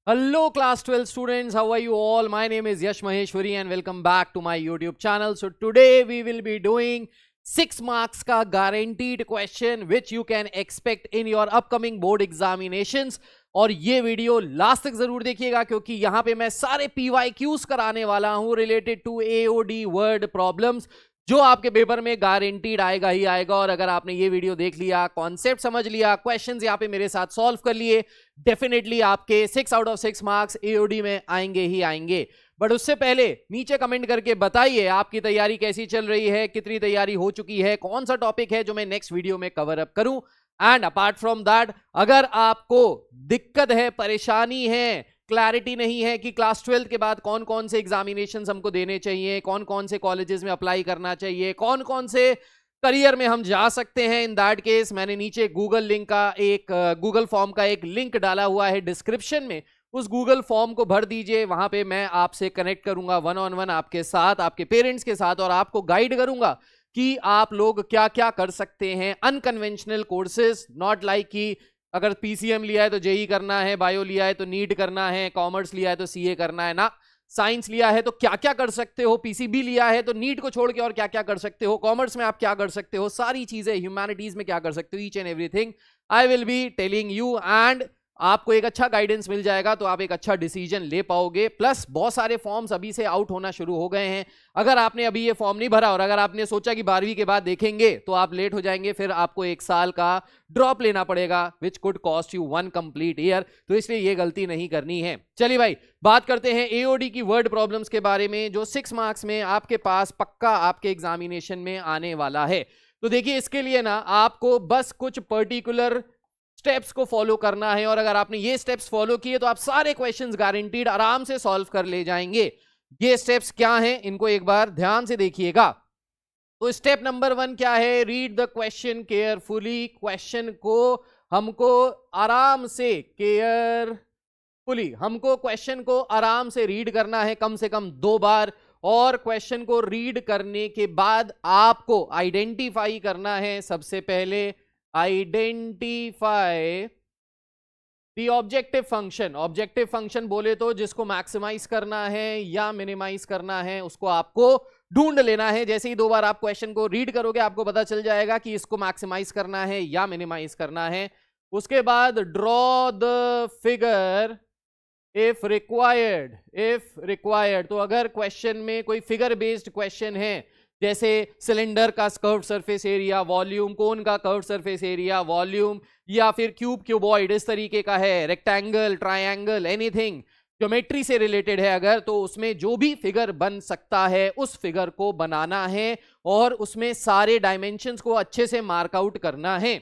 Hello class 12 students, how are you all? My name is Yash Maheshwari and welcome back to my YouTube channel. So today we will be doing 6 marks का guaranteed question which you can expect in your upcoming board examinations. और ये video last तक जरूर देखिएगा क्योंकि यहाँ पे मैं सारे PYQs कराने वाला हूँ related to AOD word problems जो आपके पेपर में गारंटीड आएगा ही आएगा। और अगर आपने ये वीडियो देख लिया, कॉन्सेप्ट समझ लिया, क्वेश्चंस यहाँ पे मेरे साथ सॉल्व कर लिए, डेफिनेटली आपके 6 आउट ऑफ 6 मार्क्स AOD में आएंगे ही आएंगे। बट उससे पहले नीचे कमेंट करके बताइए आपकी तैयारी कैसी चल रही है, कितनी तैयारी हो चुकी है, कौन सा टॉपिक है जो मैं नेक्स्ट वीडियो में कवर अप करूं। एंड अपार्ट फ्रॉम दैट, अगर आपको दिक्कत है, परेशानी है, क्लैरिटी नहीं है कि क्लास 12 के बाद कौन कौन से एग्जामिनेशन हमको देने चाहिए, कौन कौन से कॉलेजेस में अप्लाई करना चाहिए, कौन कौन से करियर में हम जा सकते हैं, इन दैट केस मैंने नीचे गूगल फॉर्म का एक लिंक डाला हुआ है डिस्क्रिप्शन में। उस गूगल फॉर्म को भर दीजिए, वहां पे मैं आपसे कनेक्ट करूंगा वन ऑन वन आपके साथ, आपके पेरेंट्स के साथ, और आपको गाइड करूंगा कि आप लोग क्या क्या कर सकते हैं। अनकन्वेंशनल कोर्सेज, नॉट लाइक कि अगर PCM लिया है तो JEE करना है, बायो लिया है तो नीट करना है, कॉमर्स लिया है तो CA करना है ना, साइंस लिया है तो क्या क्या कर सकते हो, PCB लिया है तो नीट को छोड़ के और क्या क्या कर सकते हो, कॉमर्स में आप क्या कर सकते हो, सारी चीजें, ह्यूमैनिटीज में क्या कर सकते हो, each and everything I will be telling you. And आपको एक अच्छा गाइडेंस मिल जाएगा तो आप एक अच्छा डिसीजन ले पाओगे। प्लस बहुत सारे फॉर्म्स अभी से आउट होना शुरू हो गए हैं। अगर आपने अभी ये फॉर्म नहीं भरा और अगर आपने सोचा कि 12वीं के बाद देखेंगे तो आप लेट हो जाएंगे, फिर आपको 1 साल का ड्रॉप लेना पड़ेगा which could cost you 1 complete year. तो इसलिए ये गलती नहीं करनी है। चलिए भाई, बात करते हैं AOD की वर्ड प्रॉब्लम्स के बारे में जो 6 मार्क्स में आपके पास पक्का आपके एग्जामिनेशन में आने वाला है। तो देखिए, इसके लिए ना आपको बस कुछ पर्टिकुलर स्टेप्स को फॉलो करना है और अगर आपने ये स्टेप्स फॉलो किए तो आप सारे क्वेश्चंस गारंटीड आराम से सॉल्व कर ले जाएंगे। ये स्टेप्स क्या हैं, इनको एक बार ध्यान से देखिएगा। तो स्टेप नंबर 1 क्या है? Read the question carefully. Question को हमको आराम से क्वेश्चन को आराम से रीड करना है, कम से कम 2 बार। और क्वेश्चन को रीड करने के बाद आपको आइडेंटिफाई करना है, सबसे पहले identify the objective function. Objective function बोले तो जिसको मैक्सिमाइज करना है या मिनिमाइज करना है उसको आपको ढूंढ लेना है। जैसे ही 2 बार आप क्वेश्चन को रीड करोगे आपको पता चल जाएगा कि इसको मैक्सिमाइज करना है या मिनिमाइज करना है। उसके बाद draw the figure if required. तो अगर क्वेश्चन में कोई फिगर बेस्ड क्वेश्चन है, जैसे सिलेंडर का कर्व्ड सरफेस एरिया वॉल्यूम, कोन का कर्व्ड सरफेस एरिया वॉल्यूम, या फिर क्यूबॉइड इस तरीके का है, रेक्टेंगल, ट्रायंगल, एनीथिंग ज्योमेट्री से रिलेटेड है अगर, तो उसमें जो भी फिगर बन सकता है उस फिगर को बनाना है और उसमें सारे डायमेंशंस को अच्छे से मार्क आउट करना है।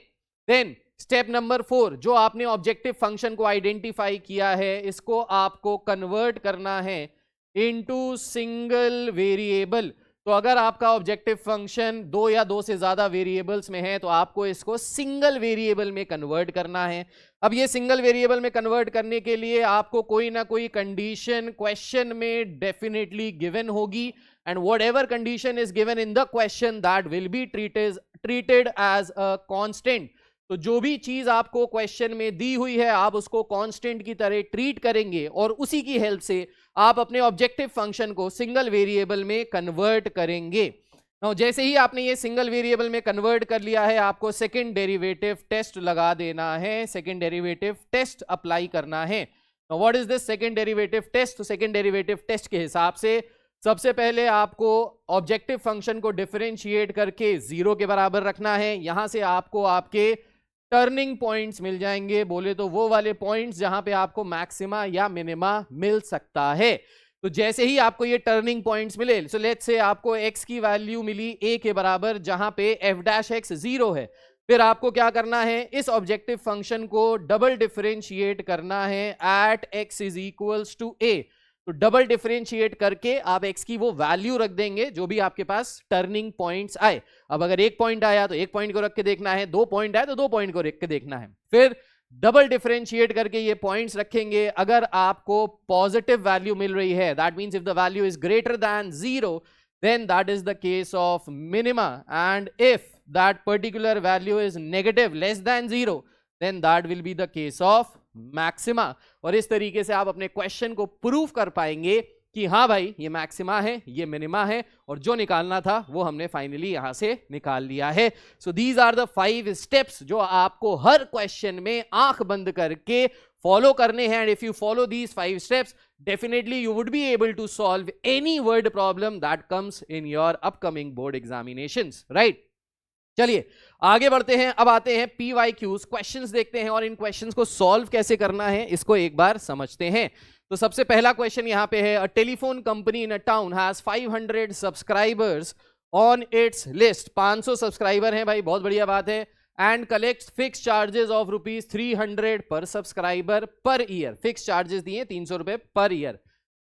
देन स्टेप नंबर 4, जो आपने ऑब्जेक्टिव फंक्शन को आइडेंटिफाई किया है इसको आपको कन्वर्ट करना है इनटू सिंगल वेरिएबल। तो अगर आपका ऑब्जेक्टिव फंक्शन 2 या 2 से ज्यादा वेरिएबल्स में है तो आपको इसको सिंगल वेरिएबल में कन्वर्ट करना है। अब ये सिंगल वेरिएबल में कन्वर्ट करने के लिए आपको कोई ना कोई कंडीशन क्वेश्चन में डेफिनेटली गिवन होगी, and whatever condition is given in the question that will be treated as a constant. तो जो भी चीज आपको क्वेश्चन में दी हुई है आप उसको कांस्टेंट की तरह ट्रीट करेंगे और उसी की हेल्प से आप अपने ऑब्जेक्टिव फंक्शन को सिंगल वेरिएबल में कन्वर्ट करेंगे। जैसे ही आपने ये सिंगल वेरिएबल में कन्वर्ट कर लिया है आपको सेकंड डेरिवेटिव टेस्ट लगा देना है, सेकंड डेरिवेटिव टेस्ट अप्लाई करना है। What is this second derivative test? तो सेकंड डेरिवेटिव टेस्ट के हिसाब से सबसे पहले आपको ऑब्जेक्टिव फंक्शन को डिफरेंशिएट करके 0 के बराबर रखना है। यहां से आपको आपके टर्निंग पॉइंट्स मिल जाएंगे, बोले तो वो वाले पॉइंट्स जहां पे आपको मैक्सिमा या मिनिमा मिल सकता है। तो जैसे ही आपको ये टर्निंग पॉइंट्स मिले, सो लेट्स से आपको x की वैल्यू मिली a के बराबर जहां पे f' 0 है, फिर आपको क्या करना है, इस ऑब्जेक्टिव फंक्शन को डबल डिफरेंशिएट करना है at x is equals to a। तो डबल डिफरेंशिएट करके आप x की वो वैल्यू रख देंगे जो भी आपके पास टर्निंग पॉइंट्स आए। अब अगर 1 पॉइंट आया तो 1 पॉइंट को रख के देखना है, 2 पॉइंट आए तो 2 पॉइंट को रख के देखना है, फिर डबल डिफरेंशिएट करके ये पॉइंट्स रखेंगे। अगर आपको पॉजिटिव वैल्यू मिल रही है, that means if the value is greater than 0 then that is the case of minima, and if that particular value is negative less than 0 then that will be the case of maxima, और इस तरीके से आप अपने question को prove कर पाएंगे कि हाँ भाई ये मैक्सिमा है, ये मिनिमा है, और जो निकालना था वो हमने फाइनली यहां से निकाल लिया है। So these are the 5 steps जो आपको हर क्वेश्चन में आंख बंद करके फॉलो करने हैं, and if you follow these 5 steps definitely you would be able to solve any word problem that comes in your upcoming board examinations, right? चलिए आगे बढ़ते हैं, अब आते हैं PYQs, क्वेश्चंस देखते हैं और इन क्वेश्चंस को सॉल्व कैसे करना है इसको एक बार समझते हैं। तो सबसे पहला क्वेश्चन यहां पे है, अ telephone company in a town has 500 subscribers on it's list. 500 subscriber हैं भाई, बहुत बढ़िया बात है, and collects fixed charges of rupees 300 per subscriber per year। fixed charges दिए 300 रुपए per year।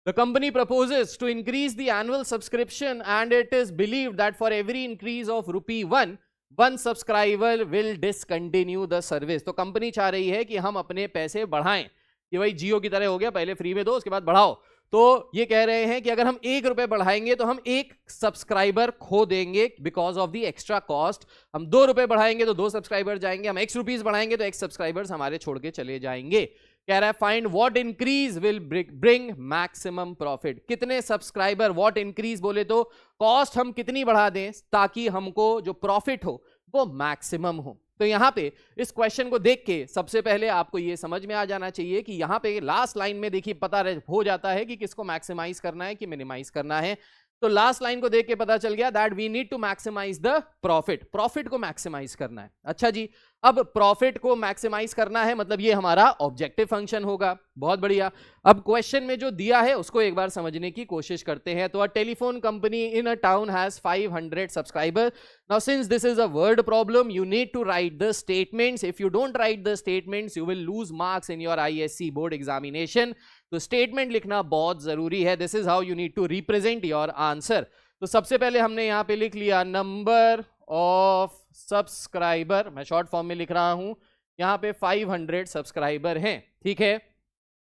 The company proposes to increase the annual subscription and it is believed that for every increase of ₹1, one subscriber will discontinue the service। तो company चाह रही है कि हम अपने पैसे बढ़ाएं, कि भाई जियो की तरह हो गया, पहले फ्री में दो उसके बाद बढ़ाओ। तो ये कह रहे हैं कि अगर हम ₹1 बढ़ाएंगे तो हम 1 सब्सक्राइबर खो देंगे because of the extra cost. हम ₹2 बढ़ाएंगे तो 2 सब्सक्राइबर जाएंगे, हम X रुपीज बढ़ाएंगे तो X सब्सक्राइबर्स हमारे छोड़ के चले जाएंगे। कह रहा है find what increase will bring maximum profit. कितने सब्सक्राइबर, व्हाट इंक्रीज बोले तो कॉस्ट हम कितनी बढ़ा दें ताकि हमको जो प्रॉफिट हो वो मैक्सिमम हो। तो यहां पे इस क्वेश्चन को देख के सबसे पहले आपको ये समझ में आ जाना चाहिए कि यहां पे लास्ट लाइन में देखिए पता हो जाता है कि किसको मैक्सिमाइज करना है कि मिनिमाइज करना है। तो लास्ट लाइन को देख के पता चल गया that we need to maximise the profit, profit को मैक्सिमाइज करना है। अच्छा जी, अब प्रॉफिट को मैक्सिमाइज करना है मतलब ये हमारा ऑब्जेक्टिव फंक्शन होगा, बहुत बढ़िया। अब क्वेश्चन में जो दिया है उसको एक बार समझने की कोशिश करते हैं। तो a telephone company in a town has 500 subscriber. Now since this is a word problem you need to write the statements. If you don't write the statements you will lose marks in your ISC board examination. तो स्टेटमेंट लिखना बहुत जरूरी है, this is how you need to represent your answer. तो सबसे पहले हमने यहां पे लिख लिया नंबर ऑफ सब्सक्राइबर, मैं शॉर्ट फॉर्म में लिख रहा हूं, यहां पे 500 सब्सक्राइबर हैं, ठीक है।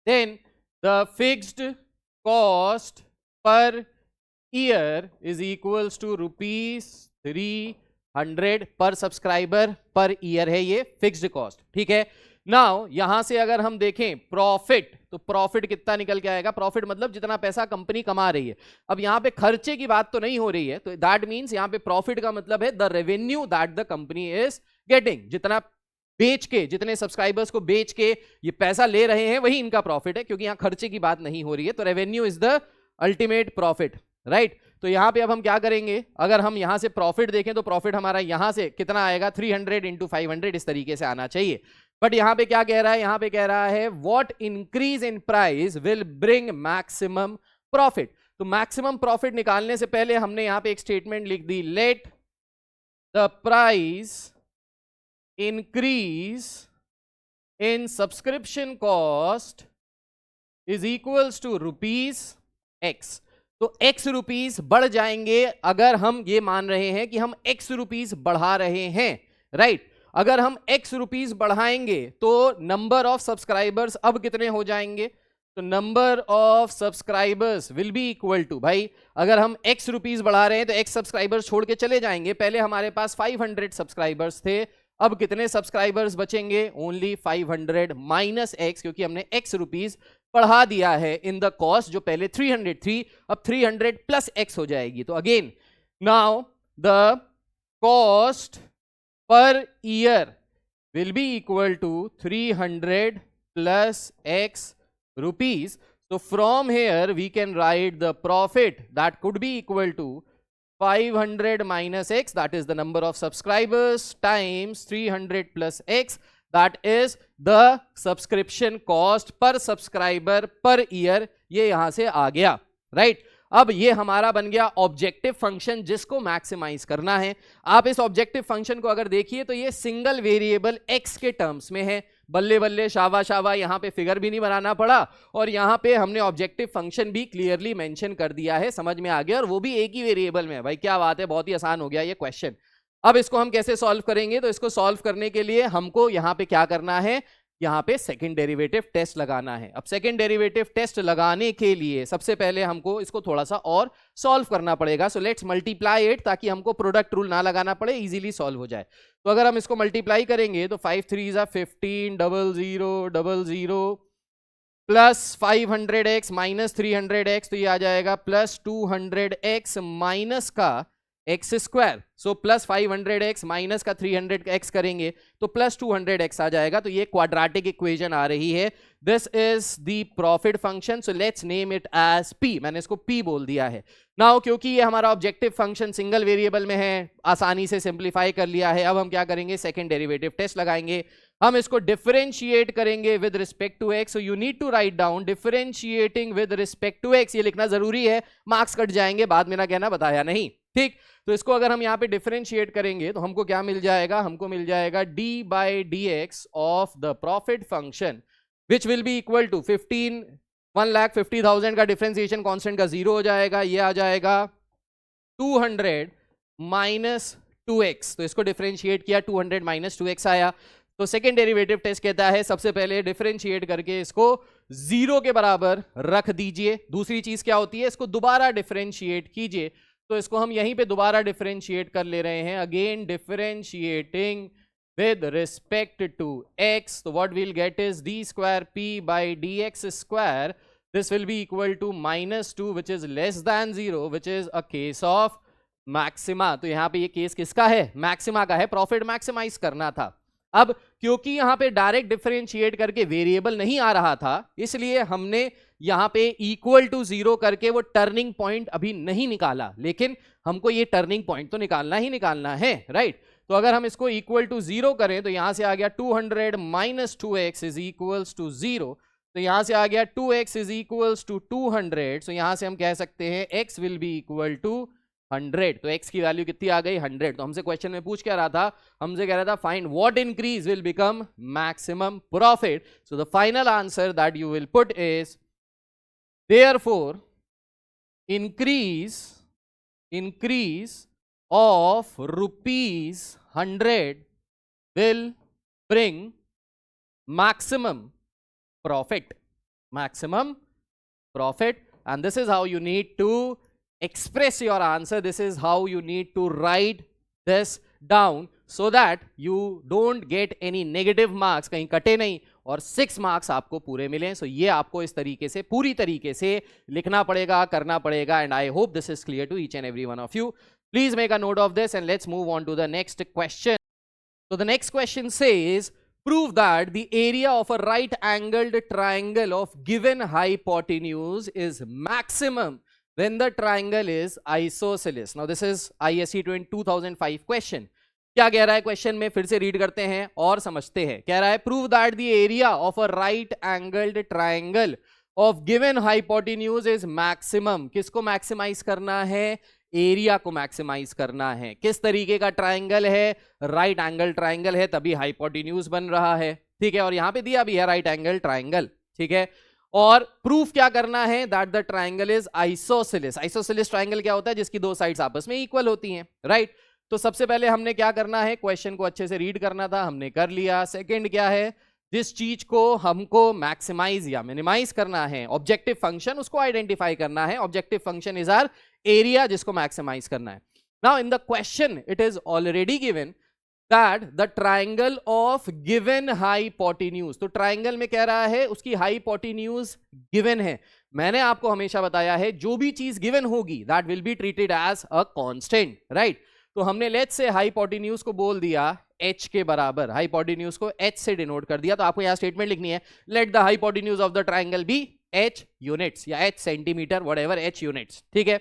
Then the fixed cost per year is equals to ₹300 per subscriber per year है ये फिक्स्ड कॉस्ट, ठीक है। नाउ यहां से अगर हम देखें प्रॉफिट, तो प्रॉफिट कितना निकल के आएगा, प्रॉफिट मतलब जितना पैसा कंपनी कमा रही है। अब यहां पे खर्चे की बात तो नहीं हो रही है, तो दैट मींस यहां पे प्रॉफिट का मतलब है the revenue that the company is getting. जितना बेच के, जितने सब्सक्राइबर्स को बेच के ये पैसा ले रहे हैं वही इनका प्रॉफिट है, क्योंकि यहां खर्चे की बात नहीं हो रही है। तो revenue is the ultimate profit, right. तो यहां पे अब हम क्या करेंगे, अगर हम यहां से प्रॉफिट देखें तो प्रॉफिट हमारा यहां से कितना आएगा, 300 इंटू 500 इस तरीके से आना चाहिए। बट यहां पे क्या कह रहा है, यहां पे कह रहा है what increase in price will bring maximum profit. तो मैक्सिमम प्रॉफिट निकालने से पहले हमने यहां पे एक स्टेटमेंट लिख दी, let the price increase in subscription cost is equals to ₹X। तो X रुपीस बढ़ जाएंगे अगर हम ये मान रहे हैं कि हम X रुपीस बढ़ा रहे हैं, राइट। अगर हम X रुपीस बढ़ाएंगे तो नंबर ऑफ सब्सक्राइबर्स अब कितने हो जाएंगे, तो number of subscribers will be equal to, भाई अगर हम X रुपीस बढ़ा रहे हैं तो X सब्सक्राइबर्स छोड़ के चले जाएंगे। पहले हमारे पास 500 सब्सक्राइबर्स थे, अब कितने सब्सक्राइबर्स बचेंगे, ओनली 500 माइनस X, क्योंकि हमने X रुपीस बढ़ा दिया है इन द कॉस्ट, जो पहले 300 थी अब 300 प्लस X हो जाएगी। तो again now the cost per year will be equal to 300 plus X rupees. So from here we can write the profit that could be equal to 500 minus X, that is the number of subscribers, times 300 plus X, that is the subscription cost per subscriber per year। ये यहां से आ गया, right? अब ये हमारा बन गया ऑब्जेक्टिव फंक्शन जिसको मैक्सिमाइज करना है। आप इस ऑब्जेक्टिव फंक्शन को अगर देखिए तो ये सिंगल वेरिएबल X के टर्म्स में है, बल्ले बल्ले शावा शावा, यहाँ पे फिगर भी नहीं बनाना पड़ा और यहाँ पे हमने ऑब्जेक्टिव फंक्शन भी क्लियरली मेंशन कर दिया है, समझ में आ गया, और वो भी एक ही वेरिएबल में। भाई क्या बात है, बहुत ही आसान हो गया ये क्वेश्चन। अब इसको हम कैसे सॉल्व करेंगे, तो इसको सॉल्व करने के लिए हमको यहाँ पे क्या करना है, यहाँ पे सेकंड डेरिवेटिव टेस्ट लगाना है। अब सेकंड डेरिवेटिव टेस्ट लगाने के लिए सबसे पहले हमको इसको थोड़ा सा और सॉल्व करना पड़ेगा। सो लेट्स मल्टीप्लाई इट, ताकि हमको प्रोडक्ट रूल ना लगाना पड़े, इजीली सॉल्व हो जाए। तो अगर हम इसको मल्टीप्लाई करेंगे तो 5 3 15 00 00 प्लस 500x माइनस 300x, तो ये आ जाएगा प्लस 200x माइनस का x square. So plus 500x minus का 300x करेंगे तो प्लस 200x आ जाएगा। तो ये क्वाड्रेटिक इक्वेशन आ रही है। This is the profit function, so let's name it as p। मैंने इसको p बोल दिया है। नाउ क्योंकि ये हमारा ऑब्जेक्टिव फंक्शन सिंगल वेरिएबल में है, आसानी से सिंप्लीफाई कर लिया है। अब हम क्या करेंगे, सेकंड डेरिवेटिव टेस्ट लगाएंगे। हम इसको डिफरेंशिएट करेंगे with respect to x। So you need to write down differentiating with respect to x। ये लिखना जरूरी है, मार्क्स कट जाएंगे, बाद में ना कहना बताया नहीं, ठीक। तो इसको अगर हम यहाँ पे डिफरेंशिएट करेंगे तो हमको क्या मिल जाएगा, हमको मिल जाएगा d by d x of the profit function which will be equal to 1,50,000 का डिफरेंशिएशन कांस्टेंट का 0 हो जाएगा। ये आ जाएगा 200 माइनस 2x। तो इसको डिफरेंशिएट किया, 200 माइनस 2x आया। तो सेकेंड डेरिवेटिव टेस्ट कहता है सबसे पहले डिफरेंशिएट करके इसको 0 के बराबर रख दीजिए। दूसरी चीज क्या होती है, इसको दोबारा डिफरेंशिएट कीजिए। तो इसको हम यहीं पे दोबारा डिफरेंशिएट कर ले रहे हैं, again differentiating with respect to x। तो what will get is d square p by d x square. This will be equal to -2 which is less than 0, which is a case of maxima. तो यहाँ पे ये case किसका है, maxima का है। Profit maximise करना था। अब क्योंकि यहाँ पे डायरेक्ट डिफरेंशिएट करके वेरिएबल नहीं आ रहा था, इसलिए हमने यहाँ पे इक्वल टू 0 करके वो टर्निंग पॉइंट अभी नहीं निकाला, लेकिन हमको ये टर्निंग पॉइंट तो निकालना ही निकालना है, राइट। तो अगर हम इसको इक्वल टू 0 करें तो यहां से आ गया 200 minus 2x is equals to 0। तो यहां से आ गया 2x इज इक्वल्स टू 200। सो यहां से हम कह सकते हैं x will be equal to 100। तो x की वैल्यू कितनी आ गई, 100। तो हमसे क्वेश्चन में पूछ क्या रहा था, हमसे कह रहा था find what increase will become maximum profit. So the final answer that you will put is therefore increase of rupees 100 will bring maximum profit, and this is how you need to express your answer. This is how you need to write this down so that you don't get any negative marks, कहीं कटे नहीं और 6 marks आपको पूरे मिलें। सो ये आपको इस तरीके से पूरी तरीके से लिखना पड़ेगा, करना पड़ेगा। And I hope this is clear to each and every one of you. Please make a note of this and let's move on to the next question. So the next question says, prove that the area of a right angled triangle of given hypotenuse is maximum when the triangle is isosceles. Now this is ISC 2005 question. क्या कह रहा है question में, फिर से read करते हैं और समझते हैं। कह रहा है prove that the area of a right angled triangle of given hypotenuse is maximum. किसको मैक्सिमाइज करना है, एरिया को मैक्सिमाइज करना है। किस तरीके का ट्राइंगल है, राइट एंगल ट्राइंगल है, तभी हाइपोटेन्यूज बन रहा है, ठीक है। और यहां पे दिया भी है राइट एंगल ट्राइंगल, ठीक है। और प्रूफ क्या करना है, that the triangle is isosceles. Isosceles triangle क्या होता है, जिसकी दो साइड्स आपस में इक्वल होती हैं, राइट। तो सबसे पहले हमने क्या करना है, क्वेश्चन को अच्छे से रीड करना था, हमने कर लिया। सेकंड क्या है, जिस चीज को हमको मैक्सिमाइज या मिनिमाइज करना है, ऑब्जेक्टिव फंक्शन, उसको आइडेंटिफाई करना है। Objective function is our area, जिसको मैक्सिमाइज करना है। Now in the question it is already given that the triangle of given hypotenuse. तो ट्राइंगल में कह रहा है उसकी हाइपोटेन्यूज गिवन है। मैंने आपको हमेशा बताया है जो भी चीज गिवन होगी that will be treated as a constant, right. तो हमने लेट्स से हाइपोटेन्यूज को बोल दिया h के बराबर, हाइपोटेन्यूज को h से डिनोट कर दिया। तो आपको यहां स्टेटमेंट लिखनी है, let the hypotenuse of the triangle be h units या h centimetre, whatever, h units, ठीक है।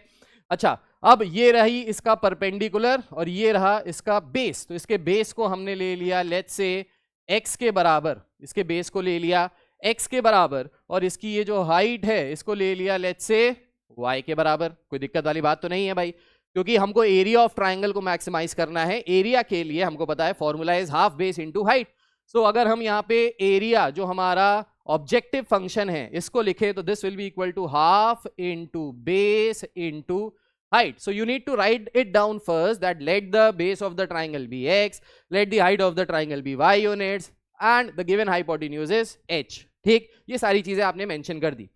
अच्छा, अब ये रही इसका परपेंडिकुलर और ये रहा इसका बेस। तो इसके बेस को हमने ले लिया लेट्स से x के बराबर, इसके बेस को ले लिया x के बराबर, और इसकी ये जो हाइट है इसको ले लिया लेट्स से y के बराबर। कोई दिक्कत वाली बात तो नहीं है भाई, क्योंकि हमको एरिया ऑफ ट्राइंगल को मैक्सिमाइज करना है। एरिया के लिए हमको पता है formula is half base into height. So अगर हम यहाँ पे एरिया जो हमारा ऑब्जेक्टिव फंक्शन है इसको लिखे तो this will be equal to half into base into height. So you need to write it down first that let the base of the triangle be x, let the height of the triangle be y units, and the given hypotenuse is h। ठीक, ये सारी चीजें आपने mention कर दी।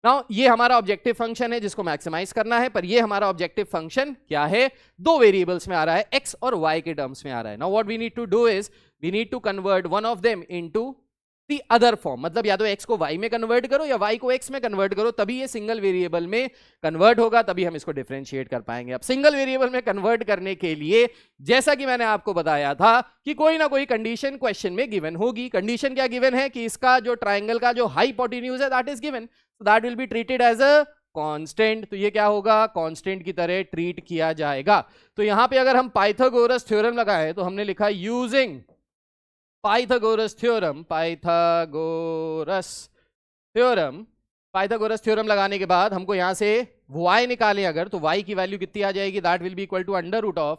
Now ये हमारा objective function है जिसको मैक्सिमाइज करना है, पर ये हमारा ऑब्जेक्टिव फंक्शन क्या है, दो वेरिएबल्स में आ रहा है, x और y के टर्म्स में आ रहा है। Now what we need to do is we need to convert one of them into the other form, मतलब या तो x को y में कन्वर्ट करो या y को x में कन्वर्ट करो, तभी ये सिंगल वेरिएबल में कन्वर्ट होगा, तभी हम इसको डिफरेंशिएट कर पाएंगे। अब सिंगल वेरिएबल में कन्वर्ट करने के लिए जैसा कि मैंने आपको बताया था कि कोई ना कोई कंडीशन क्वेश्चन में गिवन होगी। कंडीशन क्या गिवन है कि इसका जो ट्राइंगल का जो हाइपोटेन्यूज है that is given, so that will be treated as a constant. तो ये क्या होगा, कांस्टेंट की तरह ट्रीट किया जाएगा। तो यहां पे अगर हम पाइथागोरस थ्योरम लगाएं तो हमने लिखा using Pythagoras theorem, Pythagoras theorem लगाने के बाद हमको यहां से y निकालें अगर, तो y की वैल्यू कितनी आ जाएगी, that will be equal to under root of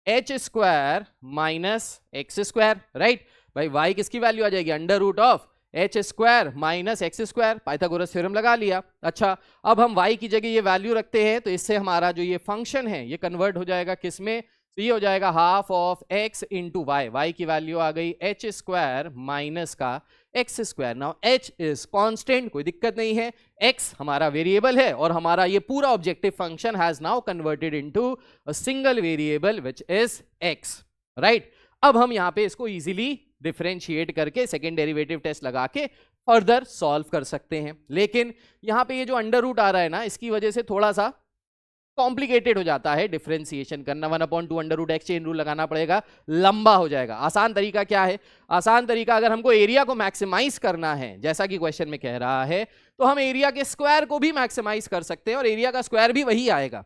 h square minus x square. Right भाई, y किसकी वैल्यू आ जाएगी, under root of h square minus x square. Pythagoras theorem लगा लिया। अच्छा, अब हम y की जगह ये वैल्यू रखते हैं, तो इससे हमारा जो ये फंक्शन है ये कन्वर्ट हो जाएगा किस में, तो ये हो जाएगा half of x into y. Y की वैल्यू आ गई एच स्क्वायर माइनस का x square. Now h is constant, कोई दिक्कत नहीं है, x हमारा वेरिएबल है और हमारा ये पूरा objective function has now converted into a single variable which is x। Right, अब हम यहां पे इसको इजीली डिफरेंशिएट करके सेकेंड डेरिवेटिव टेस्ट लगा के फर्दर सॉल्व कर सकते हैं। लेकिन यहां पे ये जो अंडर रूट आ रहा है ना, इसकी वजह से थोड़ा सा कॉम्प्लिकेटेड हो जाता है डिफरेंशिएशन करना। 1/2 under root x chain rule लगाना पड़ेगा, लंबा हो जाएगा। आसान तरीका क्या है, आसान तरीका अगर हमको एरिया को मैक्सिमाइज करना है जैसा कि क्वेश्चन में कह रहा है, तो हम एरिया के स्क्वायर को भी मैक्सिमाइज कर सकते हैं और एरिया का स्क्वायर भी वही आएगा।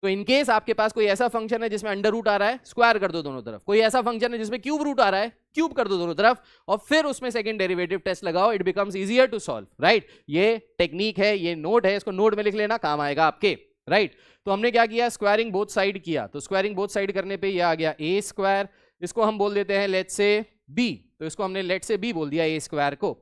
तो इनकेस आपके पास कोई ऐसा फंक्शन है जिसमें अंडर रूट आ रहा है, स्क्वायर कर दो दोनों तरफ। कोई ऐसा फंक्शन है जिसमें क्यूब रूट आ रहा है, क्यूब कर दो दोनों तरफ, और फिर उसमें सेकंड डेरिवेटिव टेस्ट लगाओ, it becomes easier to solve. Right, ये टेक्निक है, ये नोट है, इसको नोट में लिख लेना, काम आएगा आपके। राइट, तो हमने क्या किया, स्क्वायरिंग बोथ साइड किया। तो स्क्वायरिंग बोथ साइड करने पे ये आ गया ए स्क्वायर, इसको हम बोल देते हैं लेट से बी, तो इसको हमने लेट से बी बोल दिया ए स्क्वायर को,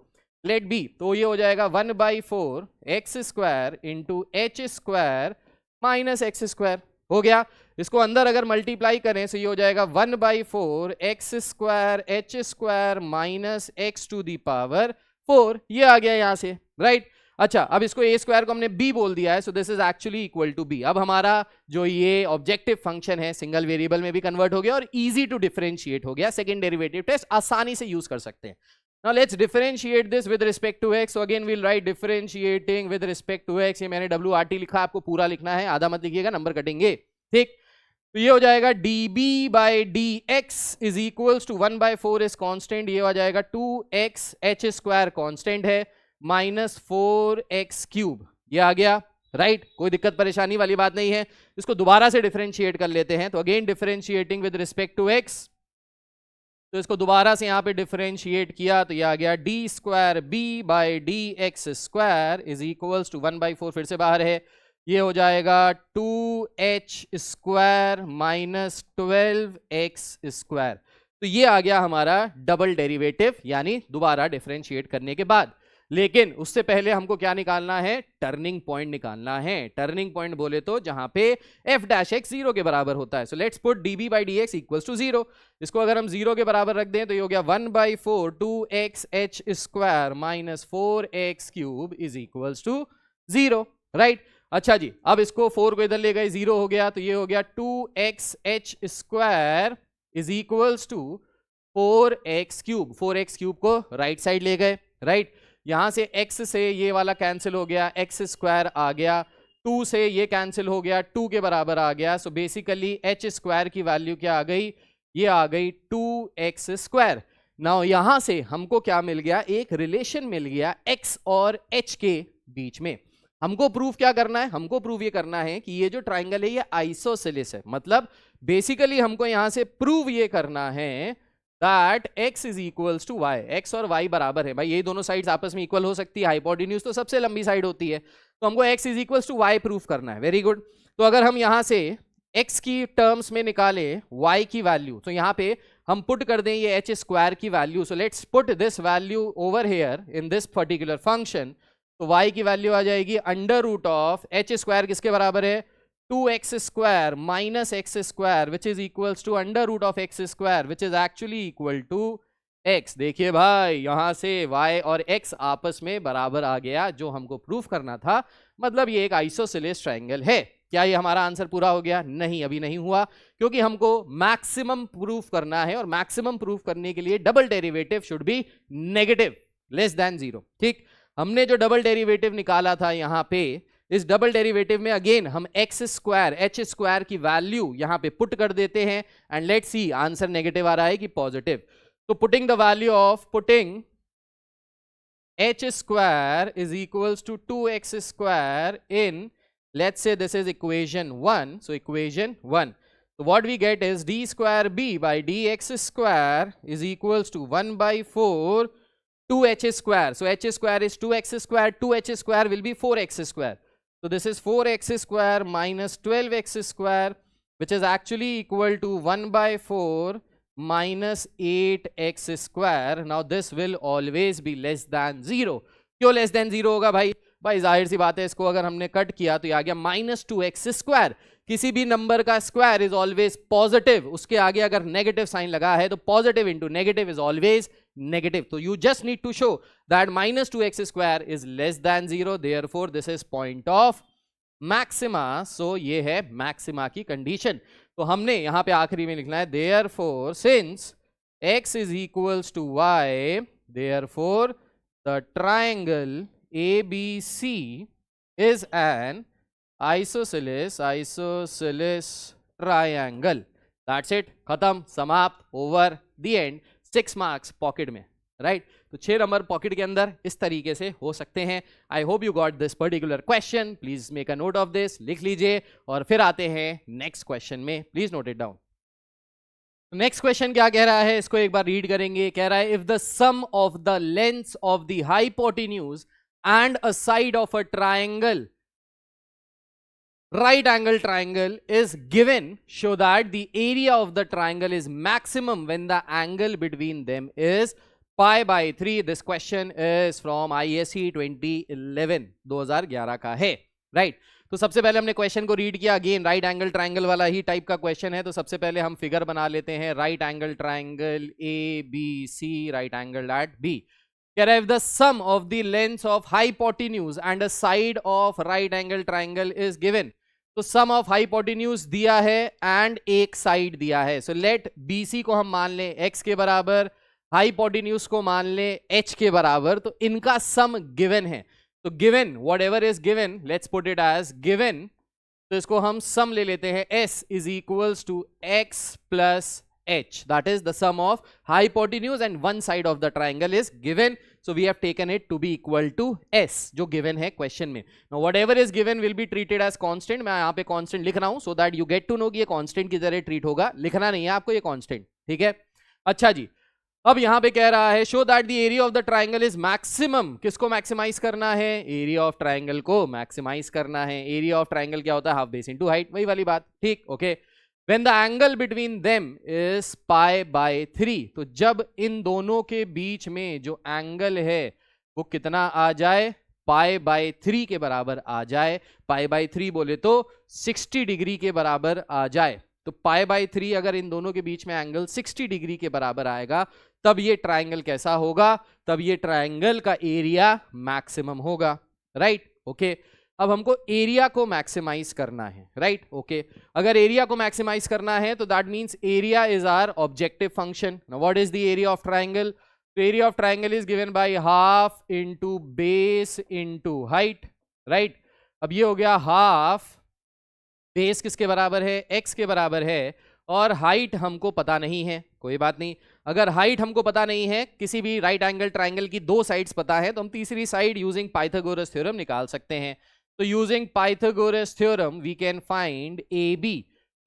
लेट बी। तो ये हो जाएगा 1/4 x square into H square minus x square. हो गया, इसको अंदर अगर मल्टीप्लाई करें तो ये हो जाएगा 1/4 x square h square minus x to the power 4। ये आ गया यहां से। राइट, अच्छा, अब इसको ए स्क्वायर को हमने बी बोल दिया है, so this is actually equal to b. अब हमारा जो ये ऑब्जेक्टिव फंक्शन है सिंगल वेरिएबल में भी कन्वर्ट हो गया और इजी टू डिफरेंशिएट हो गया। सेकंड डेरिवेटिव टेस्ट आसानी से यूज कर सकते हैं। Now let's differentiate this with respect to x. So again we'll write differentiating with respect to x. ये मैंने WRT लिखा, आपको पूरा लिखना है, आधा मत लिखिएगा, नंबर कटेंगे। ठीक, तो ये हो जाएगा db by dx is equals to 1/4 is constant, ये हो जाएगा 2x h स्क्वायर constant है माइनस 4x क्यूब, ये आ गया। राइट, कोई दिक्कत परेशानी वाली बात नहीं है। इसको दोबारा से डिफरेंशिएट कर लेते हैं। तो again differentiating with respect to x, तो इसको दोबारा से यहां पे डिफरेंशिएट किया तो ये आ गया d square B by d x square is equals to 1/4, फिर से बाहर है, ये हो जाएगा 2h square minus 12x square. तो ये आ गया हमारा डबल डेरिवेटिव, यानी दोबारा डिफरेंशिएट करने के बाद। लेकिन उससे पहले हमको क्या निकालना है, टर्निंग पॉइंट निकालना है। टर्निंग पॉइंट बोले तो जहां पे f डैश x 0 के बराबर होता है। So let's put db by dx equals to 0। इसको अगर हम 0 के बराबर रख दें तो ये हो गया 1/4 2x h square minus 4x cube is equals to 0। Right, अच्छा जी, अब इसको 4 को इधर ले गए, 0 हो गया, तो ये हो गया 2x h square is equals to 4x cube. 4x cube को राइट साइड ले गए। राइट, यहां से x से ये वाला कैंसिल हो गया, x स्क्वायर आ गया, 2 से ये कैंसिल हो गया, 2 के बराबर आ गया। सो बेसिकली h स्क्वायर की वैल्यू क्या आ गई, ये आ गई 2x स्क्वायर। नाउ यहां से हमको क्या मिल गया, एक रिलेशन मिल गया x और h के बीच में। हमको प्रूफ क्या करना है, हमको प्रूफ ये करना है कि ये जो ट्राइंगल है ये आइसोसेलेस है। मतलब बेसिकली हमको यहां से प्रूव ये करना है that x is equals to y, x और y बराबर है। भाई ये दोनों साइड्स आपस में इक्वल हो सकती है, हाइपोटेन्यूज तो सबसे लंबी साइड होती है, तो हमको x is equals to y proof करना है। वेरी गुड, तो अगर हम यहां से x की टर्म्स में निकाले y की वैल्यू, तो यहां पे हम पुट कर दें ये h स्क्वायर की value. So let's put this value over here in this particular function. तो y की वैल्यू आ जाएगी under root of h square किसके बराबर है, 2x square minus x square which is equals to under root of x square which is actually equal to x। देखिए भाई यहां से y और x आपस में बराबर आ गया, जो हमको प्रूफ करना था। मतलब ये एक आइसोसेलेस ट्रायंगल है। क्या ये हमारा आंसर पूरा हो गया? नहीं, अभी नहीं हुआ, क्योंकि हमको मैक्सिमम प्रूफ करना है, और मैक्सिमम प्रूफ करने के लिए double derivative should be negative, less than zero. ठीक, हमने जो डबल डेरिवेटिव निकाला था यहां पे, इस डबल डेरिवेटिव में अगेन हम एक्स स्क्वायर एच स्क्वायर की वैल्यू यहां पे पुट कर देते हैं, and let's see answer negative आ रहा है कि पॉजिटिव। तो putting the value of putting h square is equals to 2x square in, let's say this is equation 1, so equation 1, so what we get is d square b by dx square is equals to 1 by 4 2h square. So h square is 2x square, 2h square will be 4x square, so this is 4x square minus 12x square, which is actually equal to 1 by 4 minus 8x square. Now this will always be less than 0. क्यों less than 0 होगा भाई? भाई जाहिर सी बात है, इसको अगर हमने कट किया तो ये आ गया माइनस 2x स्क्वायर। किसी भी नंबर का स्क्वायर इज ऑलवेज पॉजिटिव, उसके आगे अगर नेगेटिव साइन लगा है तो positive into negative is always negative. तो you just need to show that minus 2x square is less than 0, therefore this is point of maxima. So ये है maxima की कंडीशन। तो हमने यहां पे आखिरी में लिखना है therefore since x is equals to y, therefore the triangle ABC is an isosceles triangle. That's it, खत्म, समाप्त, over the end. 6 marks pocket में, राइट? तो 6 नंबर पॉकेट के अंदर इस तरीके से हो सकते हैं। I hope you got this particular question. Please make a note of this, लिख लीजिए, और फिर आते हैं नेक्स्ट क्वेश्चन में। Please note it down. Next question क्या कह रहा है, इसको एक बार रीड करेंगे। कह रहा है if the sum of the lengths of the hypotenuse and a side of a triangle, right angle triangle is given, show that the area of the triangle is maximum when the angle between them is pi by 3. This question is from ISE 2011, 2011 का है, right? तो सबसे पहले हमने question को read किया। Again right angle triangle वाला ही type का क्वेश्चन है, तो सबसे पहले हम फिगर बना लेते हैं। Right angle triangle ABC, right angle at B। If the sum of the lengths of hypotenuse and a side of right angle triangle is given, तो sum of hypotenuse दिया है and एक side दिया है। So let BC को हम मान लें x के बराबर, hypotenuse को मान लें h के बराबर, तो इनका sum given है। तो given whatever is given, let's put it as given, तो इसको हम sum ले लेते हैं। s is equals to x plus h, that is the sum of hypotenuse and one side of the triangle is given, so we have taken it to be equal to s, जो given है question में। Now whatever is given will be treated as constant। मैं यहाँ पे constant लिख रहा हूँ so that you get to know कि ये constant की तरह treat होगा। लिखना नहीं है आपको ये constant, ठीक है? अच्छा जी, अब यहाँ पे कह रहा है show that the area of the triangle is maximum। किसको maximize करना है? area of triangle को maximize करना है। area of triangle क्या होता है? half base into height, वही वाली बात, ठीक? Okay. When the angle between them is pi by 3, तो जब इन दोनों के बीच में जो एंगल है वो कितना आ जाए? पाई बाय 3 के बराबर आ जाए। पाई बाय 3 बोले तो 60 डिग्री के बराबर आ जाए। तो पाई बाय 3 अगर इन दोनों के बीच में एंगल 60 डिग्री के बराबर आएगा, तब ये ट्राइंगल कैसा होगा? तब ये ट्राइंगल का एरिया मैक्सिमम होगा, राइट? ओके। अब हमको एरिया को मैक्सिमाइज करना है, राइट? ओके। अगर एरिया को मैक्सिमाइज करना है तो that means area is our objective function. Now what is the area of triangle? तो area of triangle is given by half into base into height, right? अब ये हो गया हाफ, बेस किसके बराबर है? x के बराबर है, और हाइट हमको पता नहीं है। कोई बात नहीं, अगर हाइट हमको पता नहीं है, किसी भी राइट एंगल ट्राइंगल की 2 साइड्स पता है, तो हम तीसरी साइड यूजिंग पाइथागोरस थ्योरम निकाल सकते हैं। तो using Pythagoras theorem we can find AB।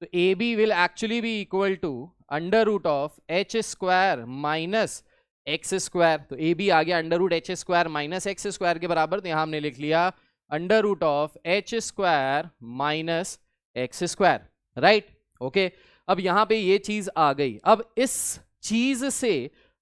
तो AB will actually be equal to under root of h square minus x square. तो AB आ गया under root h square minus x square के बराबर। तो यहां हमने लिख लिया under root of h square minus x square, right? Okay. अब यहां पे ये चीज आ गई। अब इस चीज से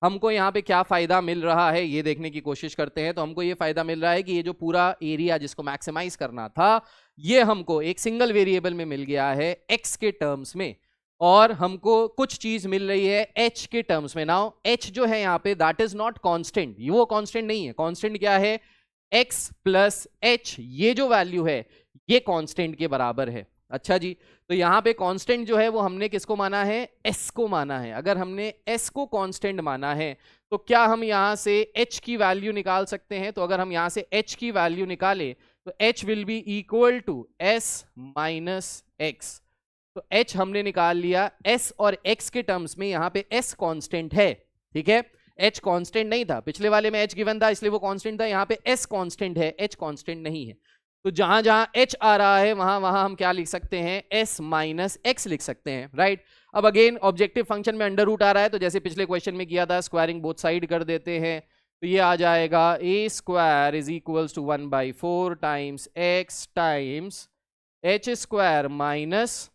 हमको यहाँ पे क्या फायदा मिल रहा है ये देखने की कोशिश करते हैं। तो हमको ये फायदा मिल रहा है कि ये जो पूरा एरिया जिसको मैक्सिमाइज करना था, ये हमको एक सिंगल वेरिएबल में मिल गया है x के टर्म्स में। और हमको कुछ चीज मिल रही है h के टर्म्स में। नाउ h जो है यहाँ पे दैट इज नॉट कांस्टेंट, वो कांस्टेंट नहीं है। कांस्टेंट क्या है? x प्लस h, ये जो वैल्यू है ये कांस्टेंट के बराबर है। अच्छा जी, तो यहाँ पे कांस्टेंट जो है वो हमने किसको माना है? s को माना है। अगर हमने s को कांस्टेंट माना है तो क्या हम यहाँ से h की वैल्यू निकाल सकते हैं? तो अगर हम यहाँ से h की वैल्यू निकाले तो h will be equal to s minus x। तो h हमने निकाल लिया, s और x के टर्म्स में यहाँ पे s कांस्टेंट है, ठीक है। h कांस्टेंट नहीं था, पिछले वाले में h गिवन था इसलिए वो कांस्टेंट था, यहाँ पे s कांस्टेंट है, h कांस्टेंट नहीं है। तो जहां जहां h आ रहा है वहां वहां हम क्या लिख सकते हैं? s माइनस x लिख सकते हैं, राइट। अब अगेन ऑब्जेक्टिव फंक्शन में अंडर रूट आ रहा है, तो जैसे पिछले क्वेश्चन में किया था स्क्वायरिंग बोथ साइड कर देते हैं, तो ये आ जाएगा a square is equals to 1/4 times x times h square minus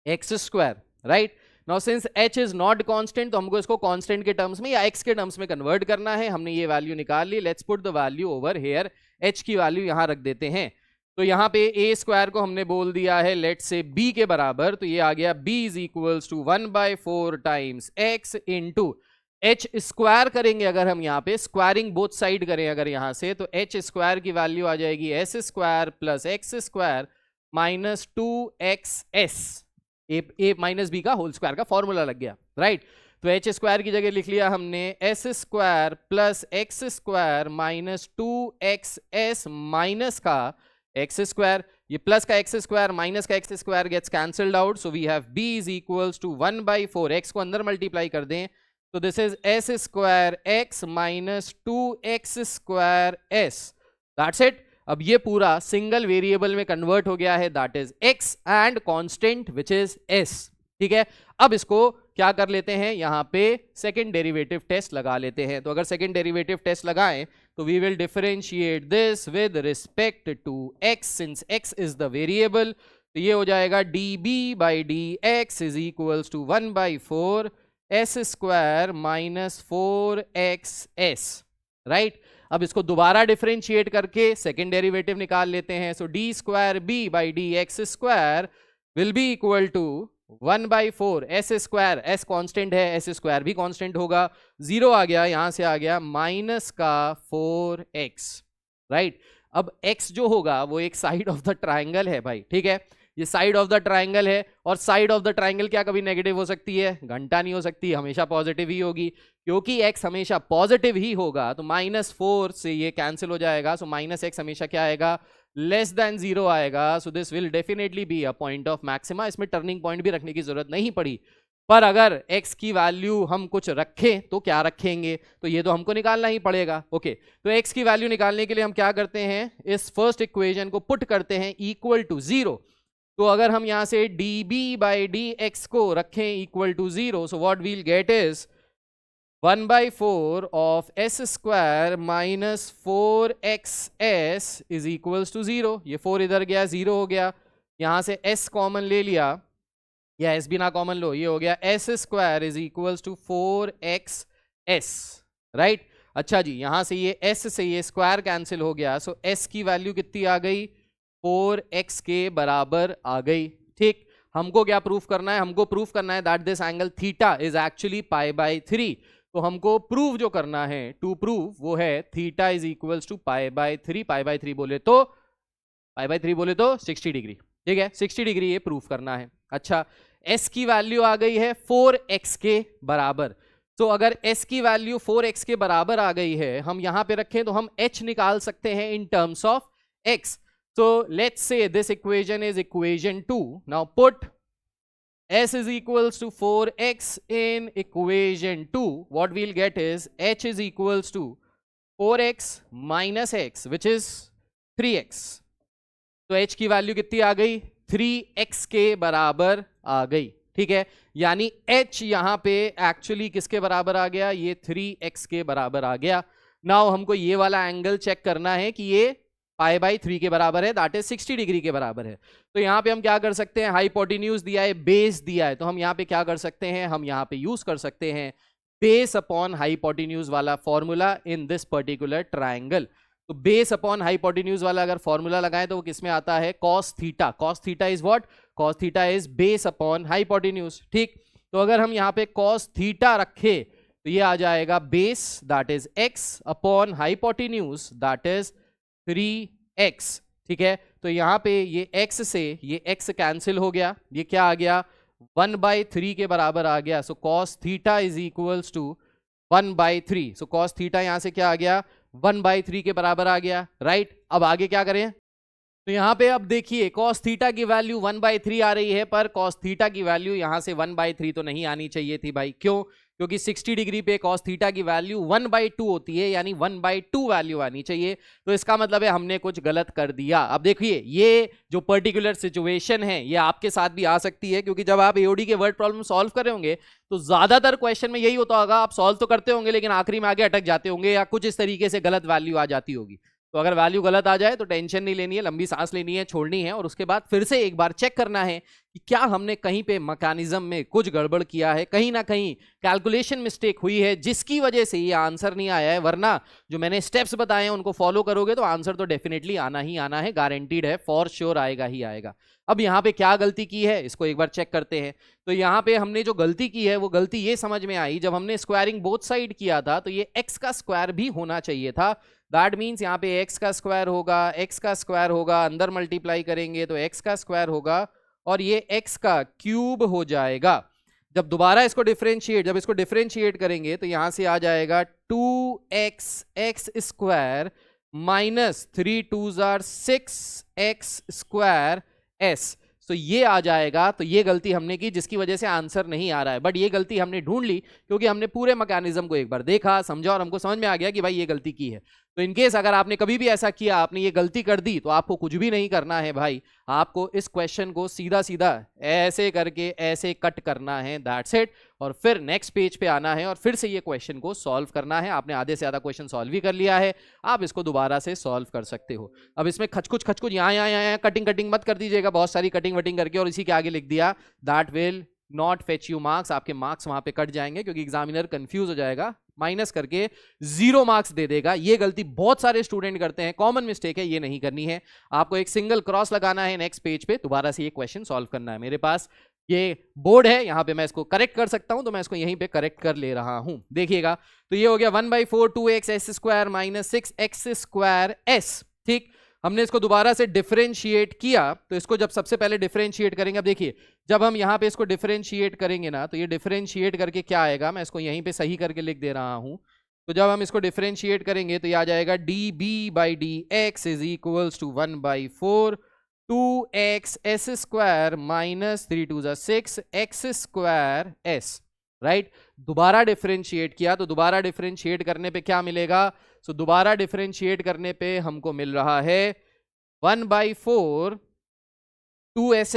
x square, right. Now since h is not constant तो हमको इसको कांस्टेंट के टर्म्स में या x के टर्म्स में कन्वर्ट करना है। हमने ये वैल्यू निकाल ली, let's put the value over here, h की वैल्यू यहां रख देते हैं। तो यहाँ पे a स्क्वायर को हमने बोल दिया है लेट्स से b के बराबर, तो ये आ गया b is equals to 1/4 times x into h square करेंगे। अगर हम यहाँ पे स्क्वायरिंग बोथ साइड करें अगर यहाँ से, तो h स्क्वायर की वैल्यू आ जाएगी s square plus x square minus 2xs, ए माइनस बी का होल स्क्वायर का फॉर्मूला लग गया, राइट। तो एच स्क्वायर की जगह लिख लिया हमने s square plus x square minus 2xs minus का एक्स स्क्वायर, ये प्लस का एक्स स्क्वायर माइनस का x square gets cancelled out, so we have b is equals to 1/4, x को अंदर मल्टीप्लाई कर दें तो this is s square x minus 2x square s, that's it. अब ये पूरा सिंगल वेरिएबल में कन्वर्ट हो गया है, that is x and constant which is s, ठीक है। अब इसको क्या कर लेते हैं, यहाँ पे सेकंड डेरिवेटिव टेस्ट लगा लेते हैं। तो अगर सेकंड डेरिवेटिव टेस्ट लगाएं तो we will differentiate this with respect to x, since x is the variable, तो ये हो जाएगा db by dx is equals to 1/4 s square minus 4xs, right. अब इसको दोबारा डिफरेंशिएट करके सेकेंड डेरिवेटिव निकाल लेते हैं। So d square B by d x square will be equal to 1/4 s square, s constant है, एस स्क्वायर भी constant होगा, जीरो आ गया, यहां से आ गया माइनस का 4x, राइट। अब x जो होगा वो एक साइड ऑफ द ट्राइंगल है भाई, ठीक है, ये साइड ऑफ द ट्राइंगल है, और साइड ऑफ द ट्राइंगल क्या कभी नेगेटिव हो सकती है? घंटा नहीं हो सकती, हमेशा पॉजिटिव ही होगी। क्योंकि x हमेशा पॉजिटिव ही होगा तो -4 से ये कैंसिल हो जाएगा, सो -x हमेशा क्या आएगा? लेस देन 0 आएगा। So this will definitely be a point of maxima. इसमें टर्निंग पॉइंट भी रखने की जरूरत नहीं पड़ी, पर अगर x की वैल्यू हम कुछ रखें तो क्या रखेंगे, तो ये तो हमको निकालना ही पड़ेगा। ओके, तो x की वैल्यू निकालने के लिए हम क्या करते हैं, इस फर्स्ट इक्वेशन को पुट करते हैं इक्वल टू 0। तो अगर हम यहां से db बाई dx को रखें equal to 0, so what we'll get is 1/4 of s square minus 4xs is equals to 0। ये 4 इधर गया, 0 हो गया, यहां से s कॉमन ले लिया, या s भी ना कॉमन लो, ये हो गया s square is equals to 4xs, right. अच्छा जी, यहां से ये s से ये स्क्वायर कैंसिल हो गया, सो s की वैल्यू कितनी आ गई? 4x के बराबर आ गई, ठीक। हमको क्या प्रूफ करना है? हमको प्रूफ करना है that this angle theta is actually π/3। तो हमको प्रूव जो करना है, टू प्रूव, वो है थीटा इज इक्वल्स टू π/3। π/3 बोले तो 60 डिग्री, ठीक है, 60 डिग्री ये प्रूफ करना है। अच्छा, s की वैल्यू आ गई है 4x के बराबर। तो अगर s की वैल्यू 4x के बराबर आ गई है, हम यहां पे रखें तो हम h निकाल सकते हैं इन terms of x। So let's say this equation is equation 2. Now put s is equals to 4x in equation 2. What we'll get is h is equals to 4x minus x, which is 3x. तो h की value कितनी आ गई? 3x के बराबर आ गई, ठीक है। यानी h यहां पे एक्चुअली किसके बराबर आ गया? ये 3x के बराबर आ गया। नाउ हमको ये वाला एंगल चेक करना है कि ये π/3 के बराबर है, दैट इज 60 डिग्री के बराबर है। तो यहाँ पे हम क्या कर सकते हैं, हाइपोटेन्यूज दिया है, बेस दिया है, तो हम यहाँ पे क्या कर सकते हैं, हम यहाँ पे यूज कर सकते हैं बेस अपॉन हाइपोटेन्यूज वाला formula in this particular triangle. तो बेस अपॉन हाइपोटेन्यूज वाला अगर फॉर्मूला लगाएं तो वो किसमें आता है, cos theta. Cos theta is what, cos theta is base upon hypotenuse. ठीक, तो अगर हम यहाँ पे कॉस थीटा रखे तो ये आ जाएगा base that is x upon hypotenuse that is 3x. ठीक है, तो यहाँ पे ये x से ये x कैंसिल हो गया, ये क्या आ गया 1/3 के बराबर आ गया. So cos theta is equals to 1/3. So cos theta यहां से क्या आ गया 1/3 के बराबर आ गया. राइट, अब आगे क्या करें, तो यहां पे अब देखिए cos थीटा की वैल्यू 1/3 आ रही है, पर cos थीटा की वैल्यू यहां से 1/3 तो नहीं आनी चाहिए थी भाई. क्यों, क्योंकि 60 डिग्री पे cos थीटा की वैल्यू 1/2 होती है, यानी 1/2 वैल्यू आनी चाहिए. तो इसका मतलब है हमने कुछ गलत कर दिया. अब देखिए ये जो पर्टिकुलर सिचुएशन है ये आपके साथ भी आ सकती है, क्योंकि जब आप एओडी के वर्ड प्रॉब्लम सॉल्व कर रहे होंगे तो ज्यादातर क्वेश्चन में यही होता होगा, आप सॉल्व तो करते होंगे लेकिन आखिरी में आगे अटक जाते होंगे या कुछ इस तरीके से गलत वैल्यू आ जाती होगी. तो अगर वैल्यू गलत आ जाए तो टेंशन नहीं लेनी है, लंबी सांस लेनी है, छोड़नी है, और उसके बाद फिर से एक बार चेक करना है कि क्या हमने कहीं पे मैकेनिज्म में कुछ गड़बड़ किया है, कहीं ना कहीं कैलकुलेशन मिस्टेक हुई है जिसकी वजह से ये आंसर नहीं आया है. वरना जो मैंने स्टेप्स बताए हैं उनको फॉलो करोगे तो आंसर तो डेफिनेटली आना ही आना है, गारंटीड है, फॉर श्योर आएगा ही आएगा. अब यहाँ पे क्या गलती की है इसको एक बार चेक करते हैं. तो यहाँ पे हमने जो गलती की है वो गलती ये समझ में आई, जब हमने स्क्वायरिंग बोथ साइड किया था तो ये x का स्क्वायर भी होना चाहिए था. दैट मीन्स यहाँ पे x का स्क्वायर होगा, x का स्क्वायर होगा, अंदर मल्टीप्लाई करेंगे तो x का स्क्वायर होगा और ये x का क्यूब हो जाएगा. जब दोबारा इसको डिफरेंशिएट, जब इसको डिफरेंशिएट करेंगे तो यहां से आ जाएगा 2x x square minus 3 2s are 6x square s. तो ये आ जाएगा. तो ये गलती हमने की जिसकी वजह से आंसर नहीं आ रहा है, बट ये गलती हमने ढूंढ ली क्योंकि हमने पूरे मैकेनिज्म को एक बार देखा, समझा और हमको समझ में आ गया कि भाई ये गलती की है. तो इनकेस अगर आपने कभी भी ऐसा किया, आपने ये गलती कर दी, तो आपको कुछ भी नहीं करना है भाई, आपको इस क्वेश्चन को सीधा सीधा ऐसे करके ऐसे कट करना है, दैट्स इट. और फिर नेक्स्ट पेज पे आना है और फिर से ये क्वेश्चन को सॉल्व करना है. आपने आधे से ज्यादा क्वेश्चन सॉल्व भी कर लिया है, आप इसको दोबारा से सॉल्व कर सकते हो. अब इसमें खचकुच यहाँ कटिंग कटिंग मत कर दीजिएगा, बहुत सारी कटिंग वटिंग करके और इसी के आगे लिख दिया, that will not fetch you marks. आपके मार्क्स वहां पे कट जाएंगे क्योंकि एग्जामिनर कंफ्यूज हो जाएगा, माइनस करके 0 मार्क्स दे देगा. ये गलती बहुत सारे स्टूडेंट करते हैं, कॉमन मिस्टेक है, ये नहीं करनी है. आपको एक सिंगल क्रॉस लगाना है नेक्स्ट पेज पे, दोबारा से ये क्वेश्चन सॉल्व करना है. मेरे पास ये बोर्ड है, यहां पे मैं इसको करेक्ट कर सकता हूं, तो मैं इसको यहीं पे करेक्ट कर ले रहा हूं. देखिएगा, तो ये हो गया 1/4 2x s square minus 6x square s. ठीक, हमने इसको दोबारा से डिफरेंशिएट किया, तो इसको जब सबसे पहले डिफरेंशिएट करेंगे, अब देखिए जब हम यहाँ पे इसको डिफरेंशिएट करेंगे ना, तो ये डिफरेंशिएट करके क्या आएगा, मैं इसको यहीं पे सही करके लिख दे रहा हूं. तो जब हम इसको डिफरेंशिएट करेंगे तो ये आ जाएगा db/dx is equals to 1/4 2x s square minus 3 2s are 6 x square s. Right, दोबारा डिफरेंशिएट किया, तो दोबारा डिफरेंशिएट करने पे क्या मिलेगा, सो दोबारा डिफरेंशिएट करने पे हमको मिल रहा है 1/4 2s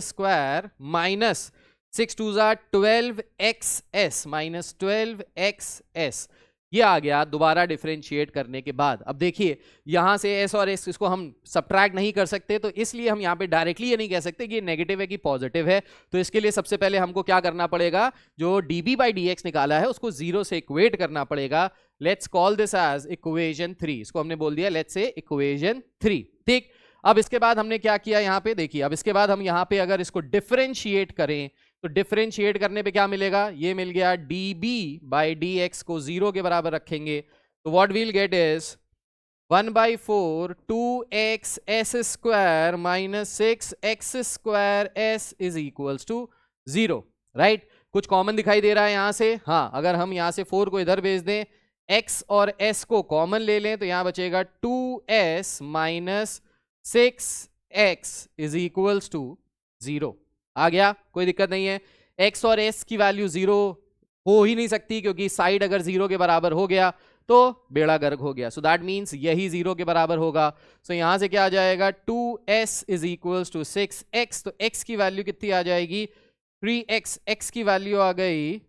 square minus 6 2s are 12xs minus 12xs. ये आ गया दोबारा डिफरेंशिएट करने के बाद. अब देखिए यहां से s और s इसको हम सब्ट्रैक्ट नहीं कर सकते, तो इसलिए हम यहां पे डायरेक्टली ये नहीं कह सकते कि ये नेगेटिव है कि पॉजिटिव है. तो इसके लिए सबसे पहले हमको क्या करना पड़ेगा, जो db/dx निकाला है उसको 0 से इक्वेट करना पड़ेगा. Let's call this as equation 3. इसको हमने बोल दिया लेट्स से इक्वेशन 3. ठीक, अब इसके बाद हमने क्या किया यहाँ पे, देखिए अब इसके बाद हम यहाँ पे अगर इसको डिफरेंशिएट करें तो डिफरेंशिएट करने पे क्या मिलेगा, ये मिल गया db/dx को 0 के बराबर रखेंगे, तो what we'll get is 1/4 2x s square minus 6x square s is equals to 0. Right, कुछ कॉमन दिखाई दे रहा है यहां से. हाँ, अगर हम यहां से 4 को इधर भेज दें, x और s को कॉमन ले लें, तो यहां बचेगा 2s minus 6x is equals to 0. आ गया, कोई दिक्कत नहीं है. x और s की वैल्यू 0 हो ही नहीं सकती क्योंकि साइड अगर 0 के बराबर हो गया तो बेड़ा गर्क हो गया. सो दैट मीन्स यही 0 के बराबर होगा. सो यहां से क्या आ जाएगा 2s is equals to 6x. तो x की वैल्यू कितनी आ जाएगी 3x. x की वैल्यू आ गई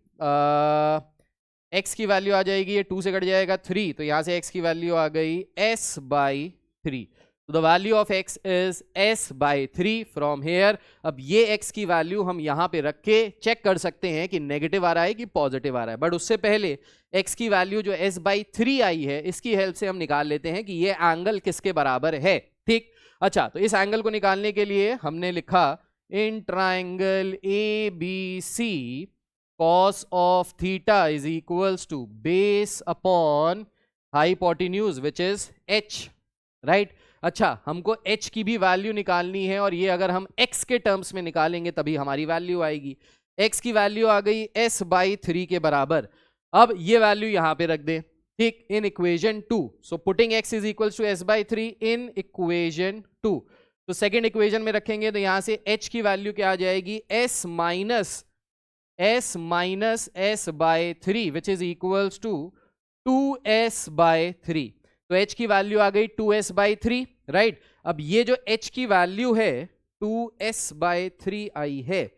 x की वैल्यू आ जाएगी, ये 2 से कट जाएगा 3, तो यहां से x की वैल्यू आ गई s/3. तो the value of x is s/3 from here. अब ये x की वैल्यू हम यहाँ पे रख के चेक कर सकते हैं कि नेगेटिव आ रहा है कि पॉजिटिव आ रहा है, बट उससे पहले x की वैल्यू जो s/3 आई है इसकी हेल्प से हम निकाल लेते हैं कि ये एंगल किसके बराबर है। ठीक, अच्छा, तो इस एंगल को निकालने के लिए हमने लिखा इन triangle ABC cos of theta is equals to base upon hypotenuse which is h, right? अच्छा, हमको h की भी वैल्यू निकालनी है और ये अगर हम x के टर्म्स में निकालेंगे तभी हमारी वैल्यू आएगी। x की वैल्यू आ गई s/3 के बराबर। अब ये वैल्यू यहां पे रख दे, ठीक, in equation 2। So putting x is equal to s/3 in equation 2। तो सेकेंड इक्वेशन में रखेंगे तो यहां से h की वैल्यू क्या आ जाएगी, s minus s/3 which is equals to 2s/3। तो h की वैल्यू आ गई 2s/3, राइट। अब ये जो h की वैल्यू है 2s/3 आई है,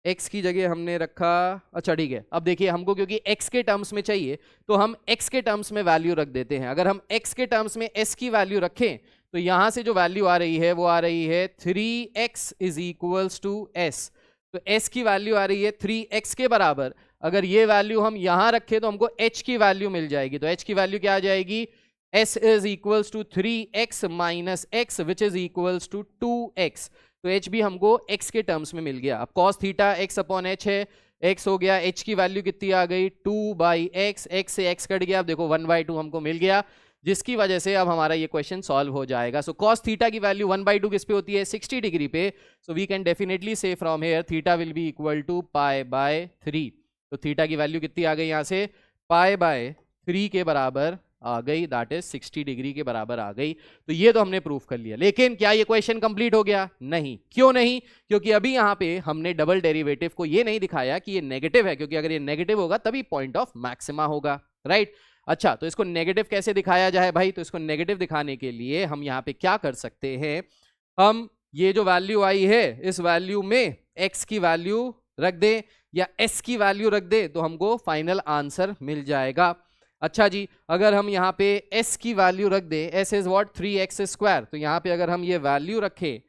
x की जगह हमने रखा, अच्छा ठीक है। अब देखिए हमको क्योंकि x के टर्म्स में चाहिए तो हम x के टर्म्स में वैल्यू रख देते हैं। अगर हम x के टर्म्स में s की वैल्यू रखें तो यहां से जो वैल्यू आ रही है वो आ रही है 3x is equals to s। तो s की वैल्यू आ रही है 3x के बराबर। अगर ये वैल्यू हम यहां रखें तो हमको h की वैल्यू मिल जाएगी। तो h की वैल्यू क्या आ जाएगी, s is equals to 3x minus x which is equals to 2x। तो h भी हमको x के टर्म्स में मिल गया। अब cos theta x upon h है, x हो गया, h की वैल्यू कितनी आ गई 2/x, x से x कट गया, अब देखो 1/2 हमको मिल गया, जिसकी वजह से अब हमारा ये क्वेश्चन सॉल्व हो जाएगा। सो cos थीटा की वैल्यू 1/2 किस पे होती है, 60 डिग्री पे। So we can definitely say from here theta will be equal to π/3। तो थीटा की वैल्यू कितनी आ गई यहाँ से, π/3 के बराबर आ गई, दैट इज 60 डिग्री के बराबर आ गई। तो ये तो हमने प्रूफ कर लिया, लेकिन क्या ये क्वेश्चन कंप्लीट हो गया, नहीं। क्यों नहीं, क्योंकि अभी यहाँ पे हमने डबल डेरिवेटिव को ये नहीं दिखाया कि ये नेगेटिव है, क्योंकि अगर ये नेगेटिव होगा तभी पॉइंट ऑफ मैक्सिमा होगा, राइट। अच्छा, तो इसको नेगेटिव कैसे दिखाया जाए भाई, तो इसको नेगेटिव दिखाने के लिए हम यहाँ पे क्या कर सकते हैं, हम ये जो वैल्यू आई है इस वैल्यू में x की वैल्यू रख दे या s की वैल्यू रख दे तो हमको फाइनल आंसर मिल जाएगा। अच्छा जी, अगर हम यहाँ पे s की वैल्यू रख दे, s is what 3x square, तो यहाँ पे अगर हम ये वैल्यू रखें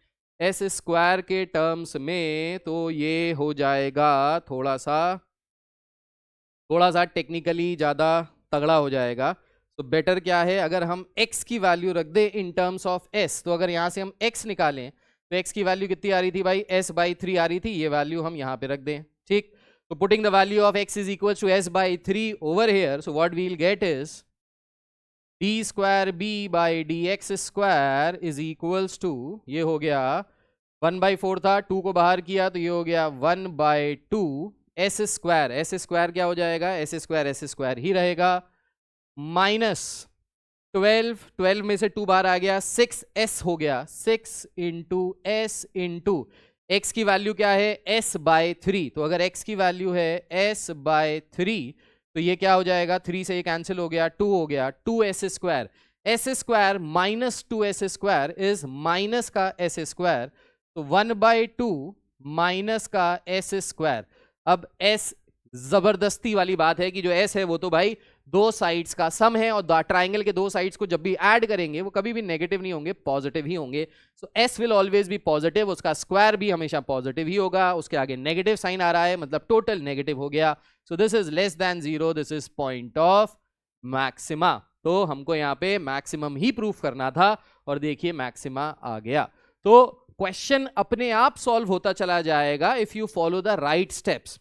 s स्क्वायर के टर्म्स में तो ये हो जाएगा थोड़ा सा टेक्निकली ज़्यादा तगड़ा हो जाएगा। तो बेटर क्या है, अगर हम x की वैल्यू रख दे इन टर्म्स ऑफ s, तो अगर यहाँ से हम x निकालें तो x की वैल्यू कितनी आ रही थी भाई, s/3 आ रही थी, ये वैल्यू हम यहाँ पे रख दें, ठीक। So putting the value of x is equals to s/3 over here, so what we'll get is d square b by dx square is equals to, ये हो गया 1/4 था, 2 को बाहर किया तो ये हो गया 1/2 s स्क्वायर। s स्क्वायर क्या हो जाएगा, s स्क्वायर ही रहेगा, माइनस 12 में से 2 बाहर आ गया, 6s हो गया, 6 इंटू s इंटू x की वैल्यू क्या है s/3। तो अगर x की वैल्यू है s/3 तो ये क्या हो जाएगा, 3 से ये कैंसिल हो गया, 2 हो गया, 2s square. s square minus 2s square is minus का s स्क्वायर, तो 1/2 माइनस का s स्क्वायर। अब s जबरदस्ती वाली बात है कि जो s है वो तो भाई दो साइड्स का सम है, और ट्राइंगल के दो साइड्स को जब भी ऐड करेंगे वो कभी भी नेगेटिव नहीं होंगे, पॉजिटिव ही होंगे। सो s will always be positive, उसका स्क्वायर भी हमेशा पॉजिटिव ही होगा, उसके आगे नेगेटिव साइन आ रहा है मतलब टोटल नेगेटिव हो गया। सो this is less than 0, this is point of maxima. तो हमको यहाँ पे मैक्सिमम ही प्रूफ करना था और देखिए मैक्सिमा आ गया। तो क्वेश्चन अपने आप सॉल्व होता चला जाएगा if you follow the right steps.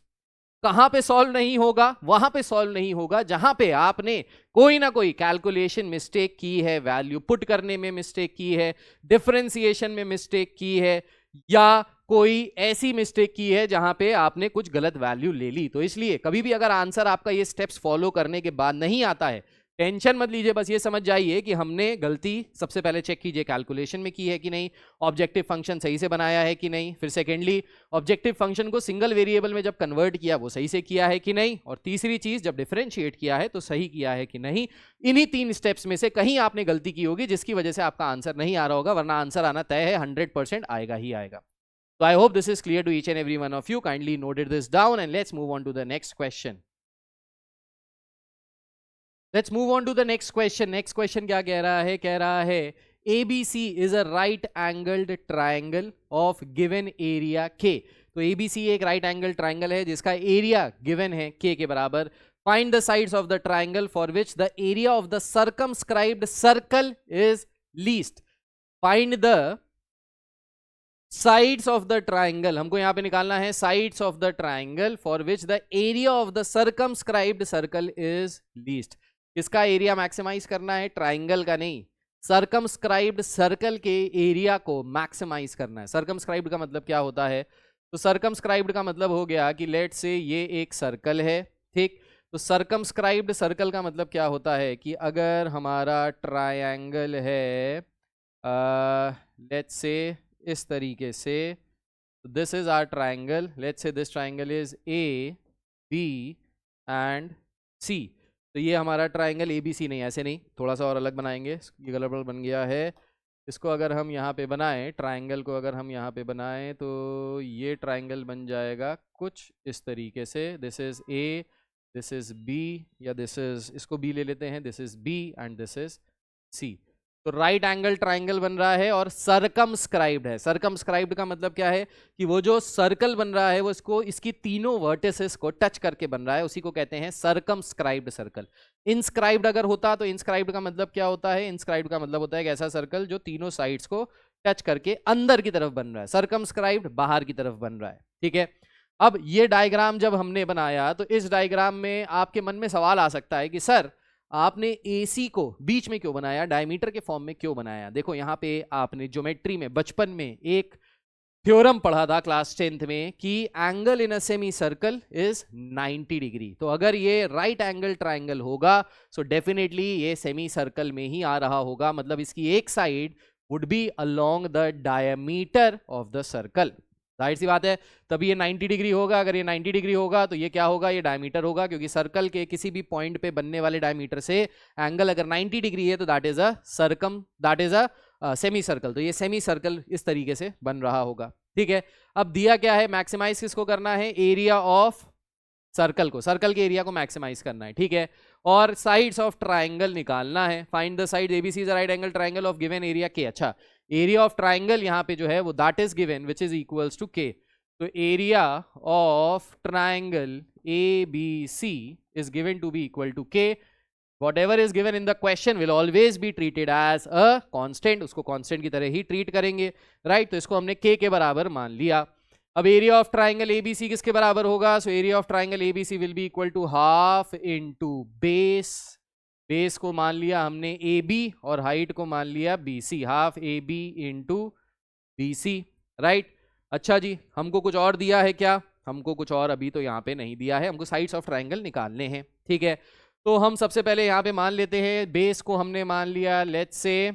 कहां पे सॉल्व नहीं होगा, वहां पे सॉल्व नहीं होगा जहां पे आपने कोई ना कोई कैलकुलेशन मिस्टेक की है, वैल्यू पुट करने में मिस्टेक की है, डिफरेंशिएशन में मिस्टेक की है, या कोई ऐसी मिस्टेक की है जहां पे आपने कुछ गलत वैल्यू ले ली। तो इसलिए कभी भी अगर आंसर आपका ये स्टेप्स फॉलो करने के बाद नहीं आता है, टेंशन मत लीजिए, बस ये समझ जाइए कि हमने गलती सबसे पहले चेक कीजिए कैलकुलेशन में की है कि नहीं, ऑब्जेक्टिव फंक्शन सही से बनाया है कि नहीं, फिर सेकेंडली ऑब्जेक्टिव फंक्शन को सिंगल वेरिएबल में जब कन्वर्ट किया वो सही से किया है कि नहीं, और तीसरी चीज जब डिफरेंशिएट किया है तो सही किया है कि नहीं। इन्हीं 3 स्टेप्स में से कहीं आपने गलती की होगी जिसकी वजह से आपका आंसर नहीं आ रहा होगा, वरना आंसर आना तय है, 100% आएगा ही आएगा। So I hope this is clear to each and every one of you. Kindly noted this down and let's move on to the next question. Let's move on to the next question. Next question क्या कह रहा है, कह रहा है ABC is a right angled triangle of given area K. तो ABC एक right angled triangle है जिसका एरिया given है K के बराबर. Find the sides of the triangle for which the area of the circumscribed circle is least. Find the sides of the triangle. हमको यहाँ पे निकालना है sides of the triangle for which the area of the circumscribed circle is least. किसका area maximise करना है? Triangle का नहीं, सर्कमस्क्राइब्ड सर्कल के एरिया को मैक्सिमाइज करना है. सर्कमस्क्राइब्ड का मतलब क्या होता है? तो सर्कमस्क्राइब्ड का मतलब हो गया कि लेट से ये एक सर्कल है, ठीक. तो सर्कमस्क्राइब्ड सर्कल का मतलब क्या होता है कि अगर हमारा ट्रायंगल है लेट्स से इस तरीके से, this is our triangle, let's say this triangle is A B and C. तो ये हमारा ट्रायंगल ए बी सी नहीं, ऐसे नहीं, थोड़ा सा और अलग बनाएंगे. ये गलत बन गया है. इसको अगर हम यहाँ पे बनाएं, ट्रायंगल को अगर हम यहाँ पे बनाएं तो ये ट्रायंगल बन जाएगा कुछ इस तरीके से. This is A, this is B, या दिस इज, इसको बी ले लेते हैं, this is B and this is C. तो राइट एंगल ट्राइंगल बन रहा है और सर्कमस्क्राइब्ड है. सर्कमस्क्राइब्ड का मतलब क्या है कि वो जो सर्कल बन रहा है वो इसको, इसकी तीनों वर्टिसेस को टच करके बन रहा है, उसी को कहते हैं सर्कमस्क्राइब्ड सर्कल. इनस्क्राइब्ड अगर होता तो इनस्क्राइब्ड का मतलब क्या होता है? इनस्क्राइब्ड का मतलब होता है एक ऐसा सर्कल जो तीनों साइड्स को टच करके अंदर की तरफ बन रहा है. सर्कमस्क्राइब्ड बाहर की तरफ बन रहा है, ठीक है. अब ये डायग्राम जब हमने बनाया तो इस डायग्राम में आपके मन में सवाल आ सकता है कि सर आपने AC को बीच में क्यों बनाया, डायमीटर के फॉर्म में क्यों बनाया? देखो यहाँ पे आपने ज्योमेट्री में बचपन में एक थ्योरम पढ़ा था क्लास 10th में कि angle in a semi circle is 90 degree. तो अगर ये राइट एंगल ट्राइंगल होगा सो डेफिनेटली ये सेमी सर्कल में ही आ रहा होगा, मतलब इसकी एक side would be along the diameter of the circle. जाहिर सी बात है तभी ये 90 डिग्री होगा. अगर ये 90 डिग्री होगा तो ये क्या होगा? ये डायमीटर होगा, क्योंकि सर्कल के किसी भी पॉइंट पे बनने वाले डायमीटर से एंगल अगर 90 डिग्री है तो that is a semi circle. तो ये सेमी सर्कल इस तरीके से बन रहा होगा, ठीक है. अब दिया क्या है? मैक्सिमाइज किसको करना है? एरिया ऑफ सर्कल को, सर्कल के एरिया को मैक्सिमाइज करना है, ठीक है. और साइड्स ऑफ ट्राइंगल निकालना है. Find the side ABC is a right angle triangle of given area के. अच्छा, एरिया ऑफ ट्राइंगल यहाँ पे जो है वो that is given which is equals to k. तो area of triangle A B C is given to be equal to k. whatever is given in the question will always be treated as a constant. उसको constant की तरह ही treat करेंगे, right. तो इसको हमने k के बराबर मान लिया. अब एरिया ऑफ ट्राइंगल एबीसी किसके बराबर होगा? So area of triangle ABC will be equal to half into base. Base को मान लिया हमने AB और हाइट को मान लिया BC. Half AB into BC, right. अच्छा जी, हमको कुछ और दिया है क्या? हमको कुछ और अभी तो यहाँ पे नहीं दिया है, हमको साइड्स ऑफ ट्राइंगल निकालने हैं, ठीक है. तो हम सबसे पहले यहाँ पे मान लेते हैं, बेस को हमने मान लिया लेट्स से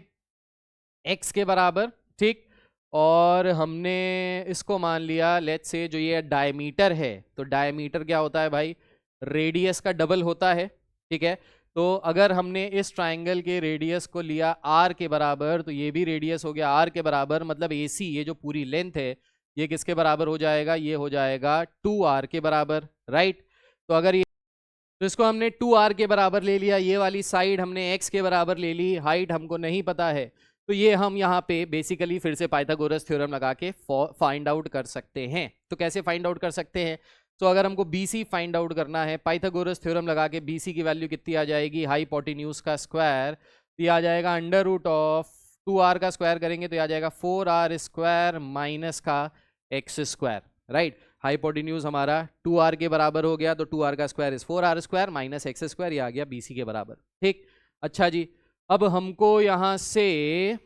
x के बराबर, ठीक. और हमने इसको मान लिया लेट्स से जो ये डायमीटर है, तो डायमीटर क्या होता है भाई? रेडियस का डबल होता है, ठीक है. तो अगर हमने इस ट्राइंगल के रेडियस को लिया r के बराबर तो ये भी रेडियस हो गया r के बराबर, मतलब AC ये जो पूरी लेंथ है ये किसके बराबर हो जाएगा? ये हो जाएगा 2r के बराबर, राइट. तो अगर ये, तो इसको हमने 2r के बराबर ले लिया, ये वाली साइड हमने x के बराबर ले ली, हाइट हमको नहीं पता है, तो ये हम यहाँ पे बेसिकली फिर से पाइथागोरस थ्योरम लगा के फाइंड आउट कर सकते हैं. तो कैसे फाइंड आउट कर सकते हैं? तो अगर हमको BC फाइंड आउट करना है, पाइथागोरस थ्योरम लगा के BC की वैल्यू कितनी आ जाएगी? हाइपोटेन्यूज का स्क्वायर, ये आ जाएगा अंडर रूट ऑफ 2r का स्क्वायर करेंगे तो आ जाएगा 4r स्क्वायर माइनस का x स्क्वायर, राइट. हाइपोटेन्यूज हमारा 2r के बराबर हो गया, तो 2r का square is 4r square minus x square, ये आ गया BC के बराबर, ठीक. अच्छा जी, अब हमको यहाँ से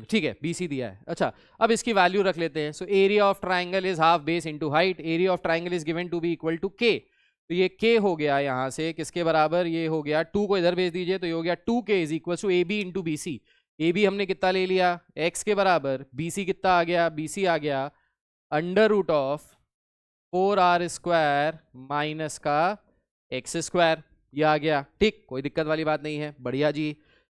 ठीक है BC दिया है. अच्छा, अब इसकी वैल्यू रख लेते हैं. So area of triangle is half base into height. Area of triangle is given to be equal to k. तो ये k हो गया यहाँ से किसके बराबर? ये हो गया 2 को इधर भेज दीजिए, तो ये हो गया 2k is equal to AB into BC. AB हमने कितना ले लिया? x के बराबर. BC कितना आ गया? BC आ गया under root of 4r square minus का x स्क्वायर, ये आ गया, ठीक. कोई दिक्कत वाली बात नहीं है, बढ़िया जी.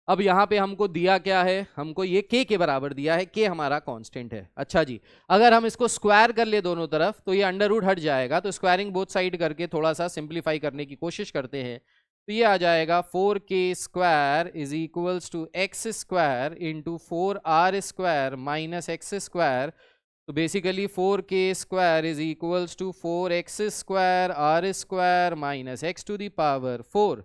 अब यहाँ पे हमको दिया क्या है? हमको ये k के बराबर दिया है, k हमारा कांस्टेंट है. अच्छा जी, अगर हम इसको स्क्वायर कर ले दोनों तरफ तो ये अंडर रूट हट जाएगा, तो स्क्वायरिंग बोथ साइड करके थोड़ा सा सिंप्लीफाई करने की कोशिश करते हैं. तो ये आ जाएगा 4k² is equals to x² into 4r² minus x²। तो basically 4k² is equals to 4x² r² minus x to the power 4।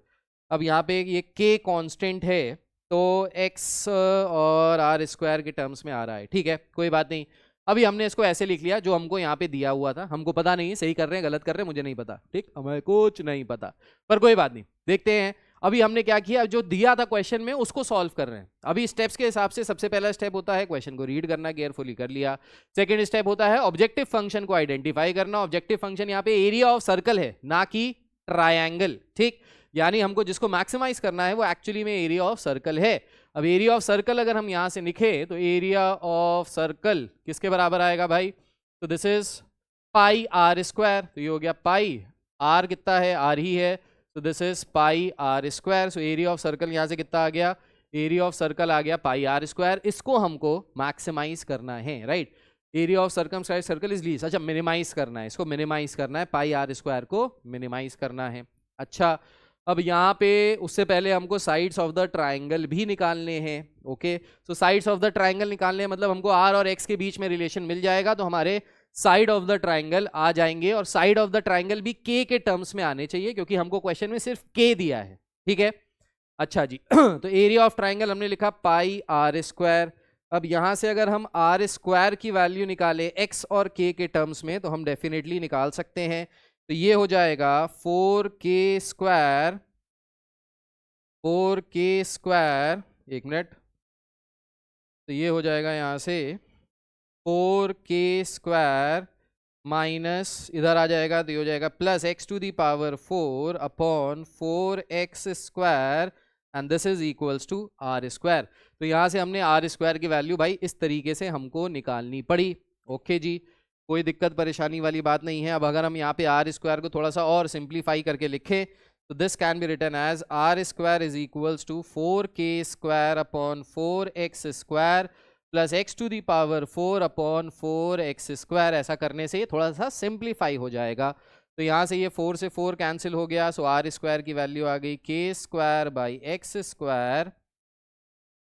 अब यहाँ पे ये k कांस्टेंट है तो x और r² के टर्म्स में आ रहा है, ठीक है, कोई बात नहीं। अभी हमने इसको ऐसे लिख लिया जो हमको यहाँ पे दिया हुआ था, हमको पता नहीं सही कर रहे हैं गलत कर रहे हैं मुझे नहीं पता, ठीक, हमें कुछ नहीं पता, पर कोई बात नहीं, देखते हैं। अभी हमने क्या किया, जो दिया था क्वेश्चन में उसको सॉल्व कर रहे हैं। अभी स्टेप्स के हिसाब से सबसे पहला स्टेप होता है क्वेश्चन को रीड करना, केयरफुली कर लिया। सेकंड स्टेप होता है ऑब्जेक्टिव फंक्शन को आइडेंटिफाई करना। ऑब्जेक्टिव फंक्शन यहाँ पे एरिया ऑफ सर्कल है ना कि ट्रायंगल, ठीक, यानी हमको जिसको मैक्सिमाइज करना है वो एक्चुअली में एरिया ऑफ सर्कल है। अब एरिया ऑफ सर्कल अगर हम यहां से लिखे तो एरिया ऑफ सर्कल किसके बराबर आएगा भाई, तो दिस इज पाई r²। तो ये हो गया पाई, r कितना है, r ही है, तो this is pi r²। So area of circle यहां से कितना आ गया, एरिया ऑफ सर्कल आ गया पाई r²। इसको हमको मैक्सिमाइज करना है, right, area of circumscribe circle is least. अच्छा, मिनिमाइज करना है, इसको मिनिमाइज करना है, पाई r² को मिनिमाइज करना है। अच्छा, अब यहाँ पे उससे पहले हमको साइड्स ऑफ द ट्राइंगल भी निकालने हैं। Okay, so sides of the triangle निकालने हैं मतलब हमको r और x के बीच में रिलेशन मिल जाएगा, तो हमारे साइड ऑफ द ट्राइंगल आ जाएंगे, और साइड ऑफ द ट्राइंगल भी k के टर्म्स में आने चाहिए क्योंकि हमको क्वेश्चन में सिर्फ k दिया है, ठीक है। अच्छा जी तो एरिया ऑफ ट्राइंगल हमने लिखा पाई r²। अब यहां से अगर हम r² की वैल्यू निकाले x और k के टर्म्स में तो हम डेफिनेटली निकाल सकते हैं। तो ये हो जाएगा 4k², एक मिनट, तो ये हो जाएगा यहाँ से 4k² माइनस इधर आ जाएगा तो ये हो जाएगा plus x to the power 4 upon 4x² and this is equals to r²। तो यहाँ से हमने r² की वैल्यू भाई इस तरीके से हमको निकालनी पड़ी। ओके जी, कोई दिक्कत परेशानी वाली बात नहीं है। अब अगर हम यहाँ पे r² को थोड़ा सा और सिंप्लीफाई करके लिखें तो this can be written as r² is equals to 4k² upon 4x² plus x to the power 4 upon 4x²। ऐसा करने से ये थोड़ा सा सिंप्लीफाई हो जाएगा। तो यहाँ से ये 4 से 4 कैंसिल हो गया, सो r² की वैल्यू आ गई k² by x²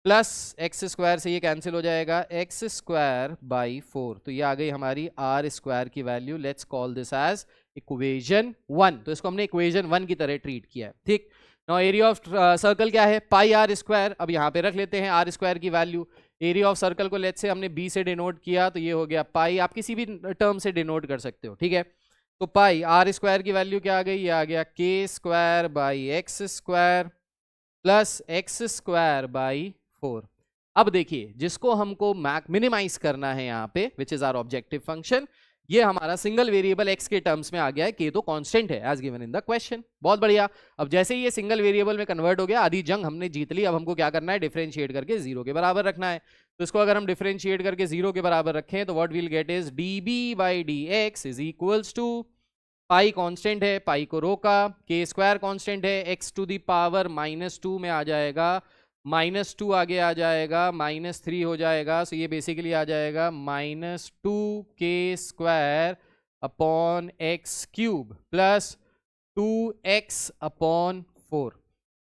plus x² से ये कैंसिल हो जाएगा x² बाई 4। तो ये आ गई हमारी r² की value. Let's call this as equation 1। तो इसको हमने इक्वेशन 1 की तरह ट्रीट किया है, ठीक। नाउ एरिया ऑफ सर्कल क्या है, पाई r²। अब यहाँ पे रख लेते हैं r² की वैल्यू। एरिया ऑफ सर्कल को लेट्स से हमने b से डिनोट किया तो ये हो गया पाई, आप किसी भी टर्म से डिनोट कर सकते हो, ठीक है। तो पाई r² की वैल्यू क्या आ गई, ये आ गया k² by x² plus x² by 4। अब देखिए जिसको हमको मिनिमाइज करना है यहाँ पे which is our objective function, ये हमारा सिंगल वेरिएबल x के टर्म्स में आ गया है, k तो कांस्टेंट है as given in the question. बहुत बढ़िया। अब जैसे ही ये सिंगल वेरिएबल में कन्वर्ट हो गया, आधी जंग हमने जीत ली। अब हमको क्या करना है, डिफरेंशिएट करके 0 के बराबर रखना है। तो इसको अगर हम डिफरेंशिएट करके 0 के बराबर रखें तो what will get is db by dx is equals to, pi constant है, पाई को रोका, k² कांस्टेंट है, x टू दी पावर -2 में आ जाएगा, -2 आगे आ जाएगा, -3 हो जाएगा। सो ये बेसिकली आ जाएगा -2k² upon x³ plus 2x upon 4।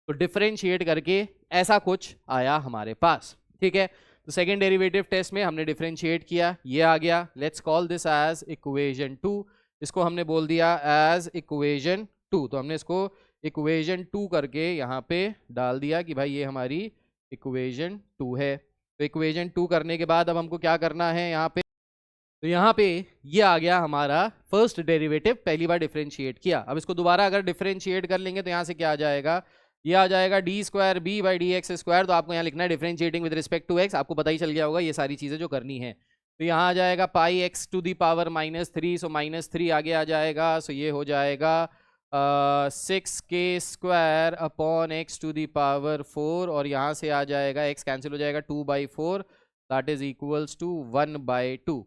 तो डिफरेंशिएट करके ऐसा कुछ आया हमारे पास, ठीक है। तो सेकेंड डेरिवेटिव टेस्ट में हमने डिफरेंशिएट किया, ये आ गया। Let's call this as equation 2। इसको हमने बोल दिया एज इक्वेशन 2। तो हमने इसको इक्वेशन 2 करके यहाँ पे डाल दिया कि भाई ये हमारी इक्वेशन 2 है। तो इक्वेशन 2 करने के बाद अब हमको क्या करना है यहाँ पे, तो यहाँ पे ये आ गया हमारा फर्स्ट डेरिवेटिव, पहली बार डिफरेंशिएट किया। अब इसको दोबारा अगर डिफरेंशिएट कर लेंगे तो यहाँ से क्या आ जाएगा, ये आ जाएगा d² b बाई dx²। तो आपको यहाँ लिखना है differentiating with respect to x, आपको पता ही चल गया होगा ये सारी चीज़ें जो करनी है। तो यहाँ आ जाएगा pi x to the power -3, so -3 आगे आ जाएगा। सो ये हो जाएगा 6k² upon x to the power 4, और यहाँ से आ जाएगा x कैंसिल हो जाएगा 2/4, दैट इज इक्वल्स टू 1/2।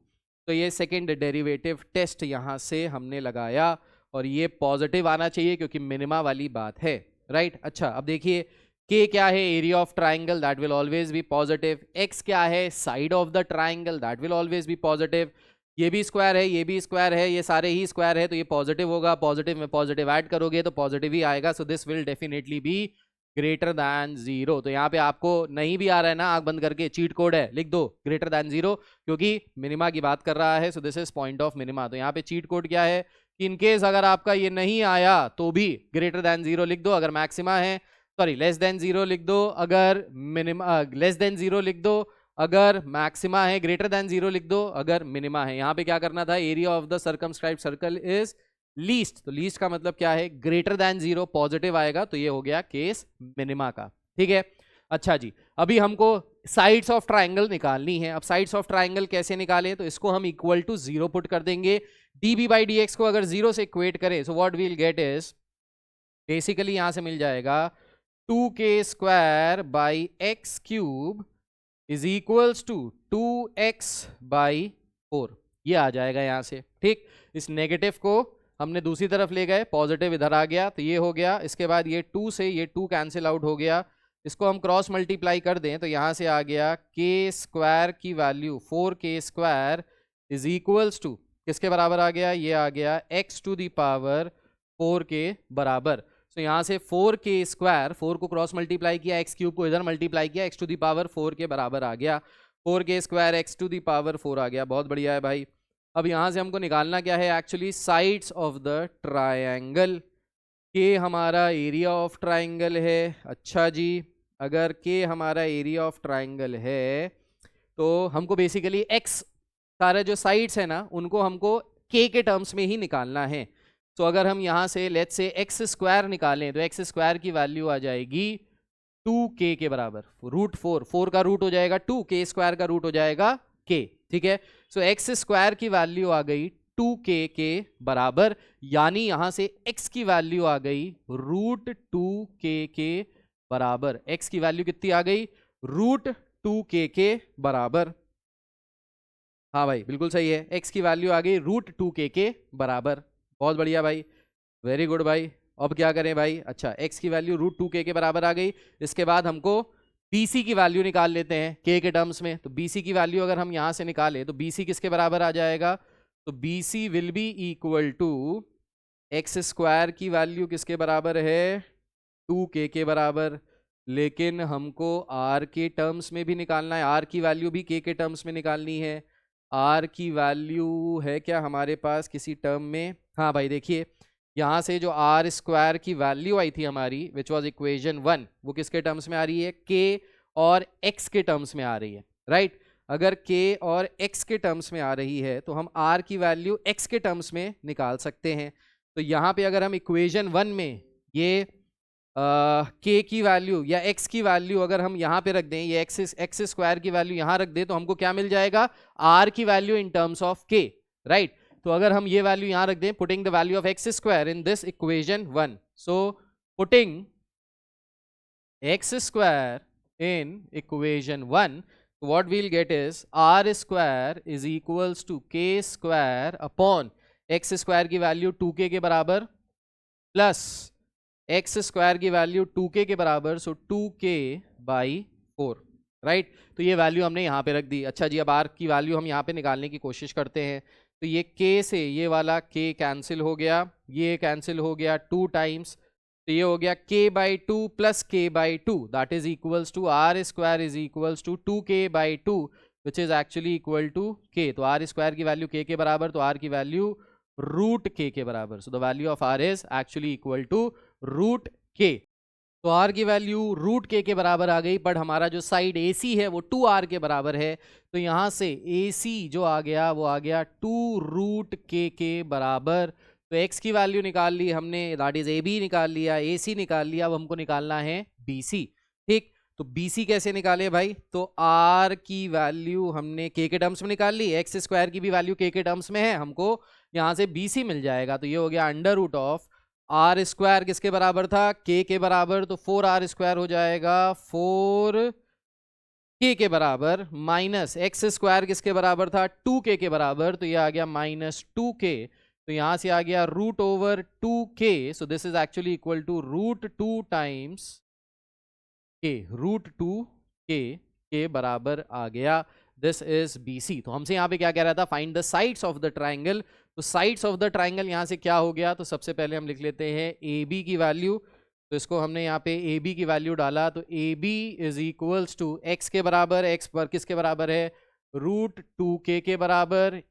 तो ये सेकेंड डेरिवेटिव टेस्ट यहाँ से हमने लगाया और ये पॉजिटिव आना चाहिए क्योंकि मिनिमा वाली बात है, राइट। अच्छा, अब देखिए k क्या है, area of triangle, that will always be positive. x क्या है, side of the triangle, that will always be positive. ये भी स्क्वायर है, ये भी स्क्वायर है, ये सारे ही स्क्वायर है, तो ये पॉजिटिव होगा, पॉजिटिव में पॉजिटिव ऐड करोगे तो पॉजिटिव ही आएगा, so this will definitely be greater than 0। तो यहाँ पे आपको नहीं भी आ रहा है ना, आंख बंद करके चीट कोड है, लिख दो ग्रेटर दैन 0, क्योंकि मिनिमा की बात कर रहा है, so this is point of minima. तो यहाँ पे चीट कोड क्या है कि इनकेस अगर आपका ये नहीं आया तो भी ग्रेटर दैन 0 लिख दो, अगर मैक्सिमा है, सॉरी लेस देन 0 लिख दो, अगर मिनिमा लेस देन 0 लिख दो, अगर मैक्सिमा है, ग्रेटर देन 0 लिख दो अगर मिनिमा है। यहाँ पे क्या करना था, area of the circumscribed circle is least, तो लीस्ट का मतलब क्या है, ग्रेटर देन 0, पॉजिटिव आएगा, तो ये हो गया केस मिनिमा का। ठीक है, अच्छा जी, अभी हमको साइड्स ऑफ ट्राइंगल निकालनी है। अब साइड्स ऑफ ट्राइंगल कैसे निकालें, तो इसको हम इक्वल टू 0 पुट कर देंगे, db बाई dx को अगर 0 से इक्वेट करें, so what we'll get is basically यहां से मिल जाएगा 2k square by x cube is equals to 2x by 4, ये आ जाएगा यहां से। ठीक, इस नेगेटिव को हमने दूसरी तरफ ले गए, पॉजिटिव इधर आ गया, तो ये हो गया, इसके बाद ये 2 से ये 2 कैंसिल आउट हो गया, इसको हम क्रॉस मल्टीप्लाई कर दें तो यहां से आ गया k स्क्वायर की value 4k square is equals to किसके बराबर आ गया, ये आ गया x टू द पावर 4 के बराबर। तो यहाँ से 4k स्क्वायर, 4 को क्रॉस मल्टीप्लाई किया, x क्यूब को इधर मल्टीप्लाई किया, x टू दी पावर 4 के बराबर आ गया, 4k square x to the power 4 आ गया। बहुत बढ़िया है भाई। अब यहाँ से हमको निकालना क्या है, actually sides of the triangle. के हमारा एरिया ऑफ ट्रायंगल है। अच्छा जी, अगर के हमारा एरिया ऑफ ट्रायंगल है तो हमको बेसिकली x सारे जो साइड्स है ना उनको हमको के टर्म्स में ही निकालना है। तो अगर हम यहाँ से लेट्स से एक्स स्क्वायर निकालें तो एक्स स्क्वायर की वैल्यू आ जाएगी 2k के बराबर, रूट 4 का रूट हो जाएगा 2, के स्क्वायर का रूट हो जाएगा k। ठीक है, सो एक्स स्क्वायर की वैल्यू आ गई 2k के बराबर, यानी यहां से x की वैल्यू आ गई रूट 2k के बराबर। x की वैल्यू कितनी आ गई, रूट 2k के बराबर। हाँ भाई बिल्कुल सही है, x की वैल्यू आ गई रूट 2k के बराबर। बहुत बढ़िया भाई, वेरी गुड भाई। अब क्या करें भाई, अच्छा x की वैल्यू रूट 2k के बराबर आ गई, इसके बाद हमको BC की वैल्यू निकाल लेते हैं k के टर्म्स में। तो BC की वैल्यू अगर हम यहाँ से निकालें तो BC किसके बराबर आ जाएगा, तो BC will be equal to x square की वैल्यू किसके बराबर है, 2k के बराबर, लेकिन हमको r के टर्म्स में भी निकालना है, r की वैल्यू भी k के टर्म्स में निकालनी है। r की वैल्यू है क्या हमारे पास किसी टर्म में, हाँ भाई देखिए यहाँ से जो r स्क्वायर की वैल्यू आई थी हमारी विच वॉज इक्वेशन 1, वो किसके टर्म्स में आ रही है, k और x के टर्म्स में आ रही है, राइट। अगर k और x के टर्म्स में आ रही है तो हम r की वैल्यू x के टर्म्स में निकाल सकते हैं। तो यहाँ पे अगर हम इक्वेशन 1 में ये k की वैल्यू या x की वैल्यू अगर हम यहाँ पे रख दें, ये x स्क्वायर की वैल्यू यहाँ रख दें तो हमको क्या मिल जाएगा, r की value in terms of k, right. तो अगर हम ये वैल्यू यहाँ रख दें, putting the value of x square in this equation 1, so putting x square in equation 1, what we'll get is r square is equals to k square upon x square की value 2k के बराबर plus x square की value 2k के बराबर, सो 2k by 4, right. तो ये value हमने यहाँ पे रख दी। अच्छा जी, अब r की वैल्यू हम यहाँ पे निकालने की कोशिश करते हैं। तो ये k से ये वाला k कैंसिल हो गया, ये कैंसिल हो गया 2 टाइम्स, तो ये हो गया k by 2 plus k by 2, that is equals to r square is equals to 2k by 2 which is actually equal to k। तो r स्क्वायर की वैल्यू k के बराबर, तो r की वैल्यू रूट k के बराबर, so the value of r is actually equal to root k। तो r की वैल्यू रूट k के बराबर आ गई, बट हमारा जो साइड AC है वो 2r के बराबर है, तो यहाँ से AC जो आ गया वो आ गया 2 रूट k के बराबर। तो x की वैल्यू निकाल ली हमने, दैट इज AB निकाल लिया, AC निकाल लिया, अब हमको निकालना है BC। ठीक, तो BC कैसे निकाले भाई, तो r की वैल्यू हमने k के टर्म्स में निकाल ली, x स्क्वायर की भी वैल्यू k के टर्म्स में है, हमको यहाँ से BC मिल जाएगा। तो ये हो गया under root of r square किसके बराबर था, k के बराबर, तो 4r स्क्वायर हो जाएगा 4k के बराबर, माइनस x स्क्वायर किसके बराबर था, 2k के बराबर, तो ये आ गया माइनस 2k, तो यहां से आ गया root over 2k, so this is actually equal to root 2 times k, root 2k के बराबर आ गया। This is BC। तो हमसे यहाँ पे क्या कह रहा था, find the sides of the triangle. तो साइड्स ऑफ द ट्राइंगल यहाँ से क्या हो गया, तो सबसे पहले हम लिख लेते हैं AB की वैल्यू। तो इसको हमने यहाँ पे AB की वैल्यू डाला, तो AB is equals to x के बराबर, x पर किसके बराबर है, √2k के बराबर,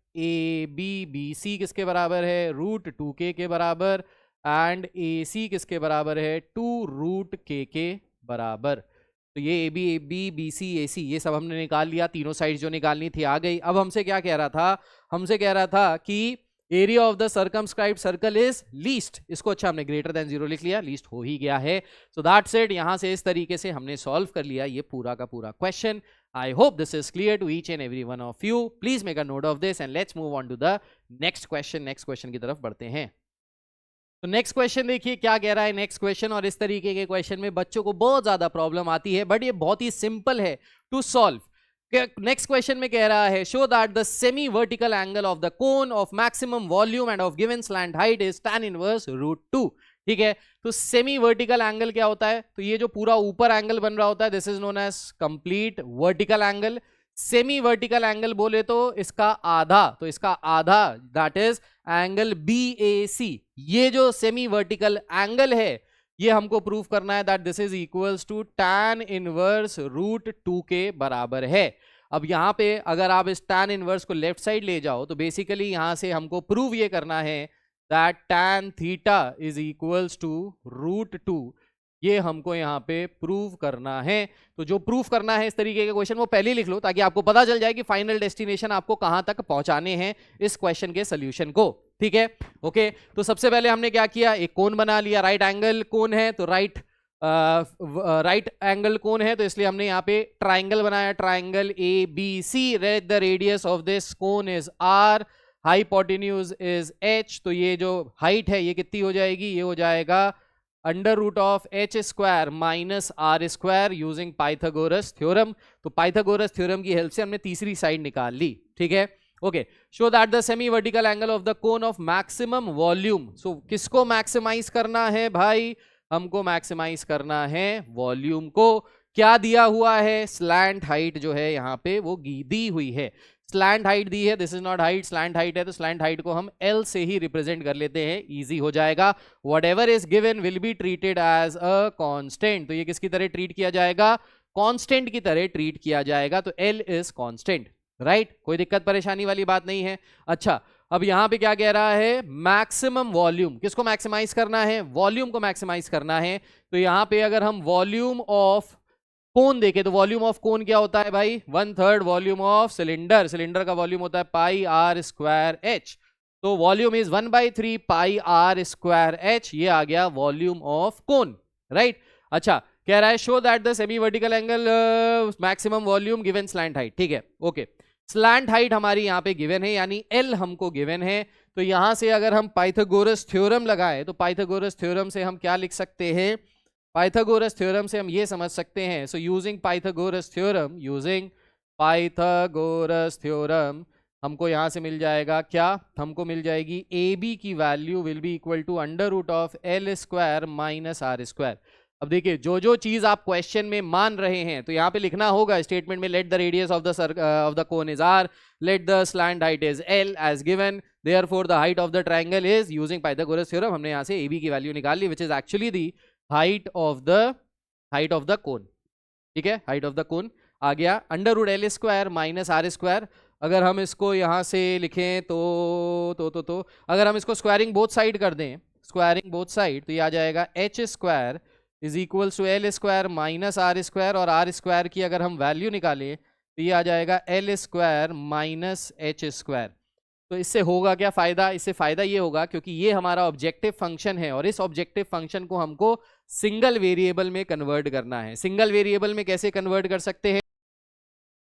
BC किसके बराबर है, √2k के बराबर, एंड AC किसके बराबर है, 2√k के बराबर। तो ये AB BC AC ये सब हमने निकाल लिया, तीनों साइड जो निकालनी थी आ गई। अब हमसे क्या कह रहा था, हमसे कह रहा था कि area of the circumscribed circle is least. इसको अच्छा हमने ग्रेटर देन 0 लिख लिया, लीस्ट हो ही गया है। So that's it. यहां से इस तरीके से हमने सॉल्व कर लिया ये पूरा का पूरा question. I hope this is clear to each and every one of you. Please make a note of this and let's move on to the next question. Next question की तरफ बढ़ते हैं। तो नेक्स्ट क्वेश्चन देखिए क्या कह रहा है नेक्स्ट क्वेश्चन। और इस तरीके के क्वेश्चन में बच्चों को बहुत ज्यादा प्रॉब्लम आती है, बट ये बहुत ही सिंपल है टू सॉल्व। नेक्स्ट क्वेश्चन में कह रहा है, show that the semi vertical angle of the cone of maximum volume end of given slant height is tan inverse √2। ठीक है, तो सेमी वर्टिकल एंगल क्या होता है, तो ये जो पूरा ऊपर एंगल बन रहा होता है this is known as complete vertical angle. Semi vertical angle बोले तो इसका आधा, तो इसका आधा दैट इज एंगल BAC। ये जो सेमी वर्टिकल एंगल है ये हमको प्रूव करना है that this is equals to tan inverse √2 के बराबर है। अब यहाँ पे अगर आप इस tan इनवर्स को लेफ्ट साइड ले जाओ तो बेसिकली यहाँ से हमको प्रूव ये करना है that tan theta is equals to √2। ये हमको यहाँ पे प्रूव करना है। तो जो प्रूव करना है इस तरीके के क्वेश्चन वो पहले ही लिख लो ताकि आपको पता चल जाए कि फाइनल डेस्टिनेशन आपको कहां तक पहुंचाने हैं इस क्वेश्चन के सोल्यूशन को। ठीक है, ओके। तो सबसे पहले हमने क्या किया, एक कोन बना लिया, राइट एंगल कोन है तो राइट एंगल कोन है तो इसलिए हमने यहाँ पे ट्राइंगल बनाया, triangle ABC। Late the radius of this cone is R, hypotenuse is H। तो ये जो हाइट है ये कितनी हो जाएगी, ये हो जाएगा √(h² minus R² using Pythagoras theorem. तो पाइथागोरस थ्योरम की हेल्प से हमने तीसरी साइड निकाल ली। ठीक है, okay. Show that the semi vertical angle of the cone of maximum volume. So किसको मैक्सिमाइज करना है भाई, हमको मैक्सिमाइज करना है वॉल्यूम को। क्या दिया हुआ है, स्लैंट हाइट जो है यहाँ पे वो दी हुई है, स्लैंट हाइट दी है। This is not height, slant height है तो स्लैंट हाइट को हम L से ही रिप्रेजेंट कर लेते हैं, इजी हो जाएगा। Whatever is given will be treated as a constant. तो ये किसकी तरह ट्रीट किया जाएगा, कांस्टेंट की तरह ट्रीट किया जाएगा। तो L इज कांस्टेंट, राइट, कोई दिक्कत परेशानी वाली बात नहीं है। अच्छा, अब यहां पे क्या कह रहा है, मैक्सिमम वॉल्यूम, किसको मैक्सिमाइज करना है, वॉल्यूम को मैक्सिमाइज करना है। तो यहां पे अगर हम वॉल्यूम ऑफ कोन देखे तो वॉल्यूम ऑफ कोन क्या होता है भाई, 1/3 वॉल्यूम ऑफ सिलेंडर। सिलेंडर का वॉल्यूम होता है πr²h। तो वॉल्यूम इज 1/3 πr²h। ये आ गया वॉल्यूम ऑफ कोन, राइट। अच्छा, कह रहा है show that the semi vertical angle maximum volume given slant height. ठीक है, ओके। स्लैंट हाइट हमारी यहाँ पे गिवन है यानी L हमको गिवन है। तो यहां से अगर हम पाइथागोरस थ्योरम लगाए तो पाइथागोरस थ्योरम से हम क्या लिख सकते हैं, पाइथागोरस थ्योरम से हम ये समझ सकते हैं। सो यूजिंग पाइथागोरस थ्योरम हमको यहाँ से मिल जाएगा क्या, हमको मिल जाएगी AB की value will be equal to √L² minus R²। अब देखिए जो जो चीज आप क्वेश्चन में मान रहे हैं तो यहाँ पे लिखना होगा स्टेटमेंट में, let the radius of the cone is R, let the slant height is L as given, therefore the height of the triangle is, using Pythagoras theorem हमने यहाँ से AB की वैल्यू निकाल ली which is actually the height of the cone. ठीक है, height of the cone आ गया √L² माइनस R²। अगर हम इसको यहाँ से लिखें तो अगर हम इसको स्क्वायरिंग बोथ साइड कर दें, स्क्वायरिंग बोथ साइड, तो ये आ जाएगा h² is equals to L² minus R²। और R² की अगर हम वैल्यू निकालें तो ये आ जाएगा L² माइनस H²। तो इससे होगा क्या फायदा, इससे फायदा ये होगा क्योंकि ये हमारा ऑब्जेक्टिव फंक्शन है और इस ऑब्जेक्टिव फंक्शन को हमको सिंगल वेरिएबल में कन्वर्ट करना है। सिंगल वेरिएबल में कैसे कन्वर्ट कर सकते हैं,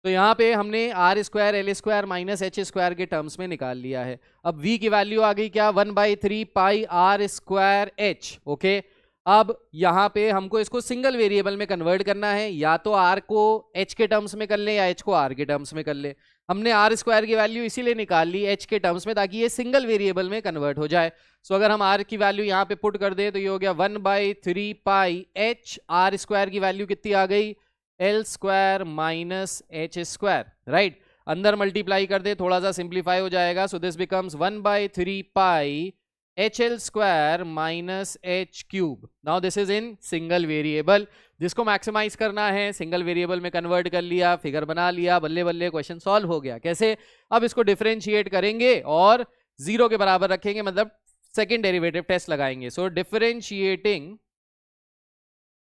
तो यहाँ पे हमने R² L² माइनस H² के टर्म्स में निकाल लिया है। अब V की वैल्यू आ गई क्या, 1/3 πr²h। ओके, अब यहाँ पे हमको इसको सिंगल वेरिएबल में कन्वर्ट करना है, या तो R को H के टर्म्स में कर ले या H को R के टर्म्स में कर ले। हमने R² की वैल्यू इसीलिए निकाल ली H के टर्म्स में ताकि ये सिंगल वेरिएबल में कन्वर्ट हो जाए। सो अगर हम R की वैल्यू यहाँ पे पुट कर दे तो ये हो गया 1/3 πh। R² की वैल्यू कितनी आ गई, L² माइनस H², राइट। अंदर मल्टीप्लाई कर दे, थोड़ा सा सिंप्लीफाई हो जाएगा. सो this becomes 1/3 pi HL square minus H cube. Now this is in single variable. जिसको मैक्सिमाइज करना है सिंगल वेरिएबल में कन्वर्ट कर लिया, फिगर बना लिया, बल्ले बल्ले क्वेश्चन सॉल्व हो गया. कैसे? अब इसको डिफरेंशिएट करेंगे और 0 के बराबर रखेंगे, मतलब सेकेंड डेरिवेटिव टेस्ट लगाएंगे. So differentiating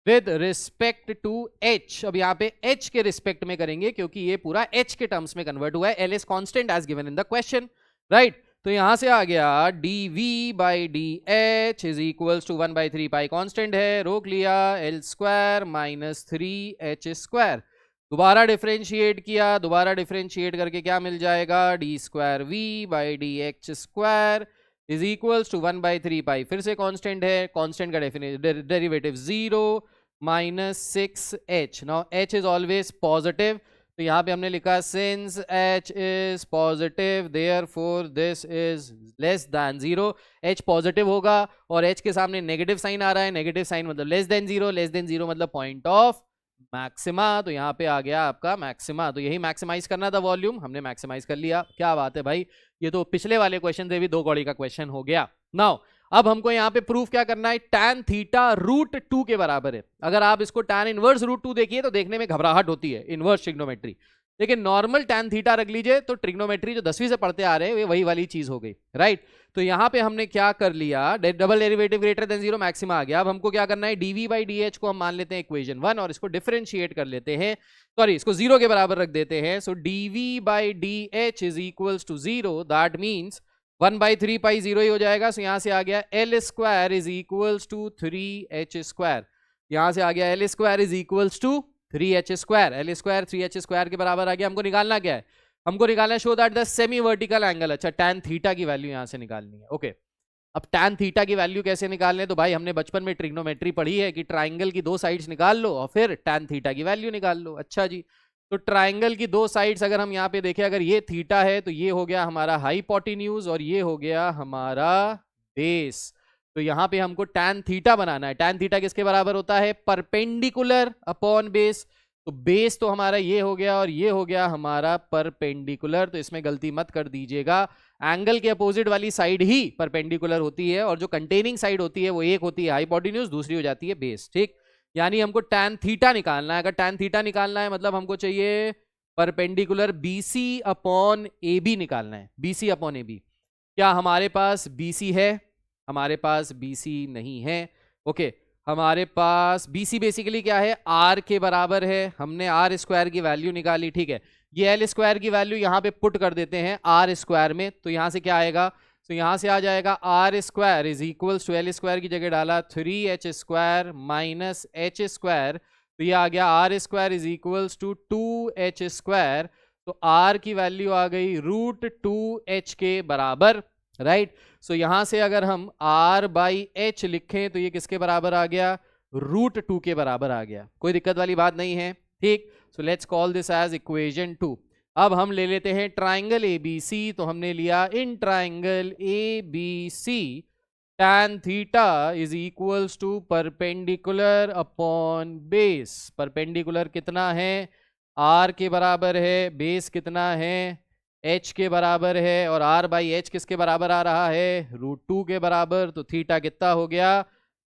with respect to h. अब यहाँ पे h के रिस्पेक्ट में करेंगे क्योंकि ये पूरा h के टर्म्स में कन्वर्ट हुआ है. L is constant as given in the question, right. तो यहां से आ गया dv by d h is equals to 1/3 pi constant है, रोक लिया, L square minus 3h square. दोबारा डिफरेंशिएट किया, दोबारा डिफरेंशिएट करके क्या मिल जाएगा? d square v by d h square is equals to 1/3 pi, फिर से कांस्टेंट है, कांस्टेंट का derivative 0 minus 6h. Now h is always positive, तो यहाँ पे हमने लिखा since h is positive therefore this is less than 0. h positive होगा और h के सामने नेगेटिव साइन आ रहा है, नेगेटिव साइन मतलब लेस देन 0, लेस देन 0 मतलब पॉइंट ऑफ मैक्सिमा. तो यहाँ पे आ गया आपका मैक्सिमा. तो यही मैक्सिमाइज करना था वॉल्यूम, हमने मैक्सिमाइज कर लिया. क्या बात है भाई, ये तो पिछले वाले क्वेश्चन से भी 2 कौड़ी का क्वेश्चन हो गया. नाउ अब हमको यहाँ पे प्रूफ क्या करना है? tan थीटा √2 के बराबर है. अगर आप इसको tan इनवर्स √2 देखिए तो देखने में घबराहट होती है, इनवर्स ट्रिग्नोमेट्री. लेकिन नॉर्मल tan थीटा रख लीजिए तो ट्रिग्नोमेट्री जो 10वीं से पढ़ते आ रहे हैं वही वाली चीज हो गई, राइट. तो यहाँ पे हमने क्या कर लिया? Double derivative greater than 0, maxima आ गया. अब हमको क्या करना है? dv बाई डी एच को हम मान लेते हैं इक्वेशन 1 और इसको डिफरेंशिएट कर लेते हैं, सॉरी इसको 0 के बराबर रख देते हैं. So dv by d h is equals to 0, that means 1/3 pi 0 ही हो जाएगा. सो यहां से आ गया L square is equals to 3h square. यहां से आ गया L square is equals to 3h square. L square 3h square के बराबर आ गया. हमको निकालना क्या है? हमको निकालना है show that the semi vertical angle. अच्छा, tan थीटा की वैल्यू यहां से निकालनी है. ओके, अब tan थीटा की वैल्यू कैसे निकालने? तो भाई हमने बचपन में ट्रिग्नोमेट्री पढ़ी है कि ट्राइंगल की 2 साइड्स निकाल लो और फिर tan थीटा की वैल्यू निकाल लो. अच्छा जी, तो ट्राइंगल की 2 साइड्स अगर हम यहाँ पे देखें, अगर ये थीटा है तो ये हो गया हमारा हाइपोटेन्यूज और ये हो गया हमारा बेस. तो यहाँ पे हमको tan थीटा बनाना है. tan थीटा किसके बराबर होता है? Perpendicular upon base. तो बेस तो हमारा ये हो गया और ये हो गया हमारा परपेंडिकुलर. तो इसमें गलती मत कर दीजिएगा, एंगल के अपोजिट वाली साइड ही परपेंडिकुलर होती है और जो कंटेनिंग साइड होती है वो एक होती है हाइपोटेन्यूज, दूसरी हो जाती है बेस. ठीक, यानी हमको tan थीटा निकालना है. अगर tan थीटा निकालना है मतलब हमको चाहिए परपेंडिकुलर BC अपॉन AB निकालना है. BC upon AB. क्या हमारे पास BC है? हमारे पास BC नहीं है. ओके, हमारे पास BC बेसिकली क्या है? R के बराबर है. हमने R स्क्वायर की वैल्यू निकाली, ठीक है. ये L स्क्वायर की वैल्यू यहाँ पे पुट कर देते हैं R स्क्वायर में. तो यहाँ से क्या आएगा? तो यहाँ से आ जाएगा R square is equals to L square की जगह डाला 3h square minus h square. तो ये आ गया R square is equals to 2h square. तो R की वैल्यू आ गई √2h के बराबर, राइट. सो यहाँ से अगर हम R बाई h लिखें तो ये किसके बराबर आ गया? √2 के बराबर आ गया. कोई दिक्कत वाली बात नहीं है, ठीक. So let's call this as equation 2. अब हम ले लेते हैं ट्राइंगल ABC. तो हमने लिया in triangle ABC tan theta is equals to perpendicular upon base. Perpendicular कितना है? R के बराबर है. बेस कितना है? H के बराबर है. और R बाई H किसके बराबर आ रहा है? √2 के बराबर. तो थीटा कितना हो गया?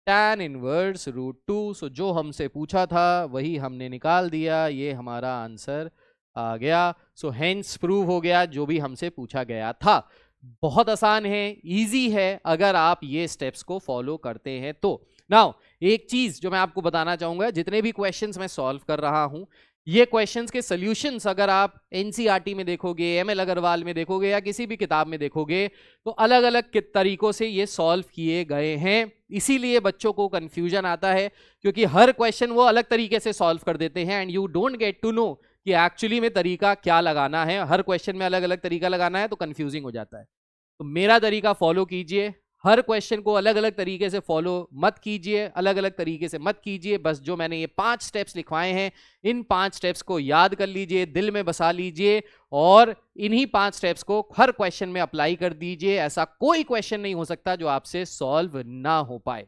tan inverse √2. सो जो हमसे पूछा था वही हमने निकाल दिया. ये हमारा आंसर आ गया. सो हेंस प्रूव हो गया जो भी हमसे पूछा गया था. बहुत आसान है, इजी है अगर आप ये स्टेप्स को फॉलो करते हैं तो. नाउ एक चीज जो मैं आपको बताना चाहूंगा, जितने भी क्वेश्चंस मैं सॉल्व कर रहा हूं ये क्वेश्चंस के सॉल्यूशंस अगर आप एनसीईआरटी में देखोगे, एमएल अग्रवाल में देखोगे या किसी भी किताब में देखोगे तो अलग अलग तरीकों से ये सॉल्व किए गए हैं. इसीलिए बच्चों को कंफ्यूजन आता है क्योंकि हर क्वेश्चन वो अलग तरीके से सॉल्व कर देते हैं and you don't get to know कि एक्चुअली में तरीका क्या लगाना है. हर क्वेश्चन में अलग अलग तरीका लगाना है तो कंफ्यूजिंग हो जाता है. तो मेरा तरीका फॉलो कीजिए, हर क्वेश्चन को अलग अलग तरीके से फॉलो मत कीजिए, अलग अलग तरीके से मत कीजिए. बस जो मैंने ये 5 स्टेप्स लिखवाए हैं इन 5 स्टेप्स को याद कर लीजिए, दिल में बसा लीजिए और इन्हीं 5 स्टेप्स को हर क्वेश्चन में अप्लाई कर दीजिए. ऐसा कोई क्वेश्चन नहीं हो सकता जो आपसे सॉल्व ना हो पाए,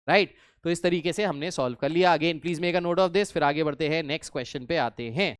राइट. तो इस तरीके से हमने सॉल्व कर लिया. Again please make a note of this. फिर आगे बढ़ते हैं, नेक्स्ट क्वेश्चन पे आते हैं.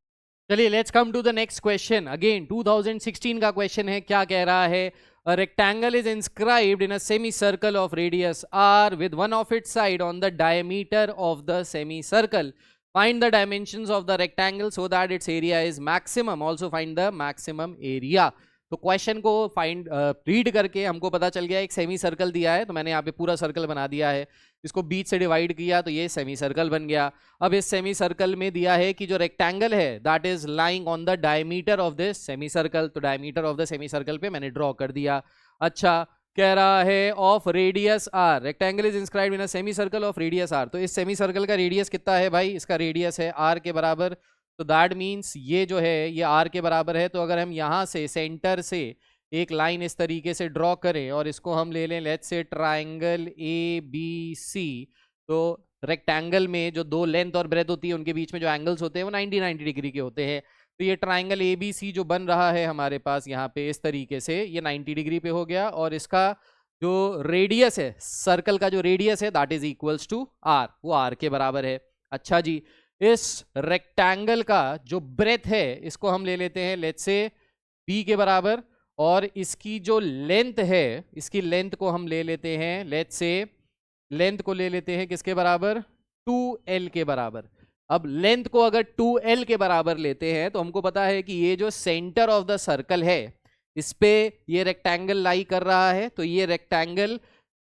चलिए let's come to the next question. Again 2016 का क्वेश्चन है। क्या कह रहा है? A rectangle is inscribed in a semicircle of radius r with one of its side on the diameter of the semicircle. Find the dimensions of the rectangle so that its area is maximum. Also find the maximum area. तो question को find read करके हमको पता चल गया एक semi circle दिया है, तो मैंने यहाँ पे पूरा सर्कल बना दिया है, इसको बीच से डिवाइड किया तो ये सेमी सर्कल बन गया। अब इस सेमी सर्कल में दिया है कि जो रेक्टेंगल है that is lying on the diameter of this semi circle, तो diameter of the semi circle पे मैंने ड्रॉ कर दिया। अच्छा, कह रहा है of radius R, rectangle is inscribed in a semi circle of radius R, तो इस सेमी सर्कल का रेडियस कितना है भाई? इसका रेडियस है आर के बराबर, तो दैट मीन्स ये जो है ये आर के बराबर है। तो अगर हम यहाँ से सेंटर से एक लाइन इस तरीके से ड्रॉ करें और इसको हम ले लें let's say triangle A B C, तो रेक्टेंगल में जो दो लेंथ और ब्रेथ होती है उनके बीच में जो एंगल्स होते हैं वो 90 डिग्री के होते हैं। तो ये ट्राइंगल ए बी सी जो बन रहा है हमारे पास यहाँ पे इस तरीके से, ये 90 डिग्री पे हो गया, और इसका जो रेडियस है सर्कल का जो रेडियस है that is equals to R, वो आर के बराबर है। अच्छा जी, इस रेक्टेंगल का जो ब्रेथ है इसको हम ले लेते हैं लेट्स से बी के बराबर, और इसकी जो लेंथ है इसकी लेंथ को हम ले लेते हैं लेट्स से, लेंथ को ले लेते हैं किसके बराबर? 2l के बराबर। अब लेंथ को अगर 2l के बराबर लेते हैं तो हमको पता है कि ये जो सेंटर ऑफ द सर्कल है इस पे ये रेक्टेंगल लाई कर रहा है, तो ये रेक्टेंगल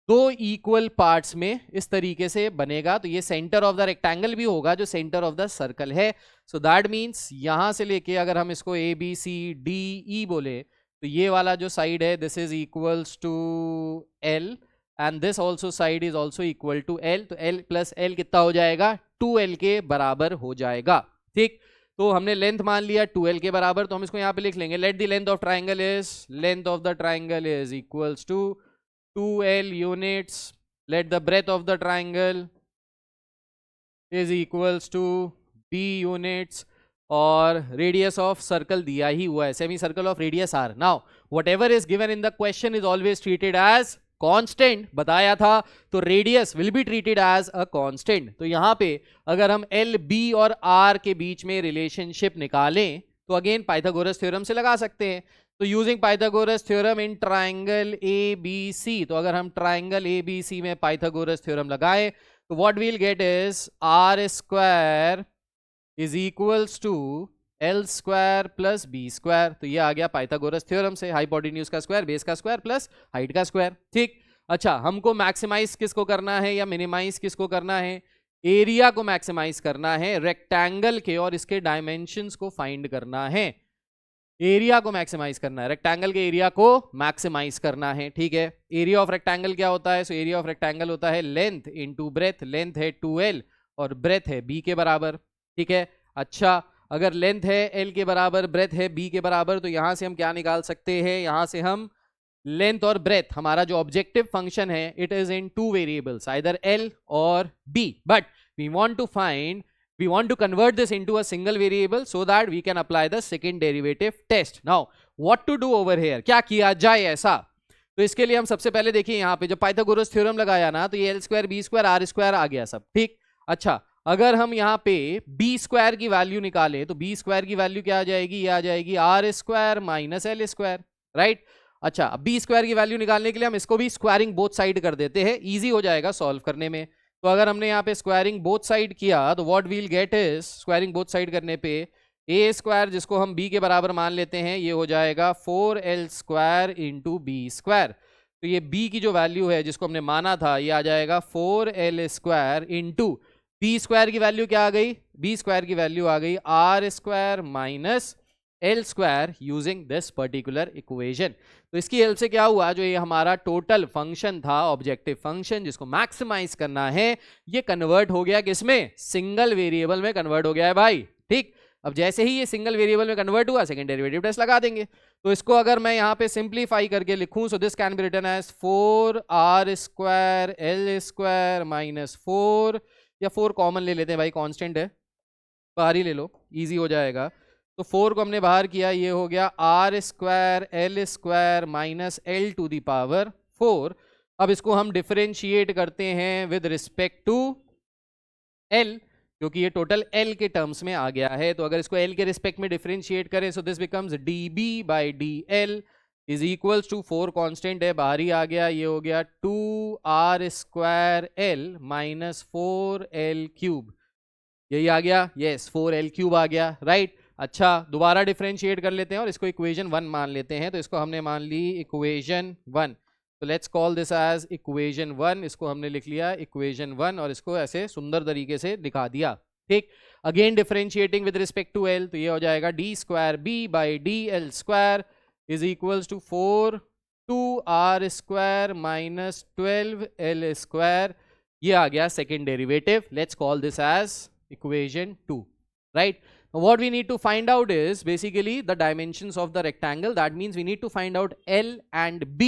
दो इक्वल पार्ट्स में इस तरीके से बनेगा, तो ये सेंटर ऑफ द रेक्टेंगल भी होगा जो सेंटर ऑफ द सर्कल है। सो दैट मीन्स यहां से लेके अगर हम इसको ए बी सी डी ई बोले तो ये वाला जो साइड है this is equals to L and this also side is also equal to L, तो एल प्लस एल कितना हो जाएगा? 2l के बराबर हो जाएगा। ठीक, तो हमने लेंथ मान लिया 2l के बराबर, तो हम इसको यहाँ पे लिख लेंगे let the length of triangle is, length of the triangle is equals to 2l units, let the breadth of the triangle is equals to b units, और रेडियस ऑफ सर्कल दिया ही हुआ है semi circle of radius R. Now whatever is given in the question is always treated as constant, बताया था, तो radius will be treated as a constant. तो यहाँ पे अगर हम एल बी और आर के बीच में रिलेशनशिप निकालें तो अगेन पाइथागोरस थ्योरम से लगा सकते हैं। तो using Pythagoras theorem in triangle A B C, तो अगर हम ट्राइंगल ए बी सी में पाइथागोरस थ्योरम लगाएं तो what we'll get is R square is equals to L square plus B square, तो ये आ गया पाइथागोरस थ्योरम से, हाइपोटेन्यूज का स्क्वायर बेस का स्क्वायर प्लस हाइट का स्क्वायर। ठीक, अच्छा, हमको मैक्सिमाइज किसको करना है या मिनिमाइज किसको करना है? एरिया को मैक्सिमाइज करना है रेक्टेंगल के, और इसके डायमेंशंस को फाइंड करना है। एरिया को मैक्सिमाइज करना है, रेक्टेंगल के एरिया को मैक्सिमाइज करना है। ठीक है, एरिया ऑफ रेक्टेंगल क्या होता है? सो एरिया ऑफ रेक्टेंगल होता है लेंथ इनटू ब्रेथ, लेंथ है 2l और ब्रेथ है b के बराबर। ठीक है, अच्छा, अगर लेंथ है l के बराबर, ब्रेथ है b के बराबर, तो यहां से हम क्या निकाल सकते हैं? यहां से हम लेंथ और ब्रेथ, हमारा जो ऑब्जेक्टिव फंक्शन है it is in 2 variables either l और b, but we want to convert this into a single variable so that we can apply the second derivative test. Now what to do over here? क्या किया जाए ऐसा? तो इसके लिए हम सबसे पहले देखिए यहाँ पे जब पाइथागोरस थ्योरम लगाया ना तो ये L square B square R square आ गया सब। ठीक, अच्छा, अगर हम यहाँ पे बी स्क्वायर की वैल्यू निकालें तो बी स्क्वायर की वैल्यू क्या आ जाएगी? ये आ जाएगी R square minus L square, right. अच्छा, बी स्क्वायर की वैल्यू निकालने के लिए हम इसको भी स्क्वायरिंग बोथ साइड कर देते हैं, ईजी हो जाएगा सॉल्व करने में। तो अगर हमने यहाँ पे स्क्वायरिंग बोथ साइड किया तो what we'll get is, squaring both side करने पे ए स्क्वायर जिसको हम b के बराबर मान लेते हैं ये हो जाएगा 4l square into B square. तो ये b की जो वैल्यू है जिसको हमने माना था ये आ जाएगा 4l square into B square की वैल्यू क्या आ गई? बी स्क्वायर की वैल्यू आ गई R square minus L square using this particular equation. तो इसकी हेल्प से क्या हुआ, जो ये हमारा टोटल फंक्शन था ऑब्जेक्टिव फंक्शन जिसको मैक्सिमाइज करना है, ये कन्वर्ट हो गया किसमें? सिंगल वेरिएबल में कन्वर्ट हो गया है भाई। ठीक, अब जैसे ही ये सिंगल वेरिएबल में कन्वर्ट हुआ सेकंड डेरिवेटिव टेस्ट लगा देंगे। तो इसको अगर मैं यहाँ पे सिंप्लीफाई करके लिखूं so this can be written as 4r square L square minus 4, या 4 कॉमन ले लेते हैं भाई, कांस्टेंट है, बाहर ही ले लो, इजी हो जाएगा। तो 4 को हमने बाहर किया, ये हो गया R square L square minus L to the power 4। अब इसको हम डिफरेंशिएट करते हैं विद रिस्पेक्ट टू एल, क्योंकि ये टोटल L के टर्म्स में आ गया है। तो अगर इसको L के रिस्पेक्ट में डिफरेंशिएट करें, so this becomes dB by DL is equals to 4 constant है, बाहर ही आ गया, ये हो गया 2R square L minus 4L cube, यही आ गया, यस 4L क्यूब आ गया, राइट। अच्छा, दोबारा डिफरेंशिएट कर लेते हैं और इसको इक्वेशन 1 मान लेते हैं। तो इसको हमने मान ली इक्वेशन 1, तो let's call this as equation 1, इसको हमने लिख लिया इक्वेशन 1 और इसको ऐसे सुंदर तरीके से दिखा दिया, ठीक। Again differentiating with respect to L, तो ये हो जाएगा d square B by d L square is equals to 4 2R square minus 12L square, ये आ गया second derivative. Let's call this as equation 2, right? Now what we need to find out is basically the dimensions of the rectangle. That means we need to find out L and B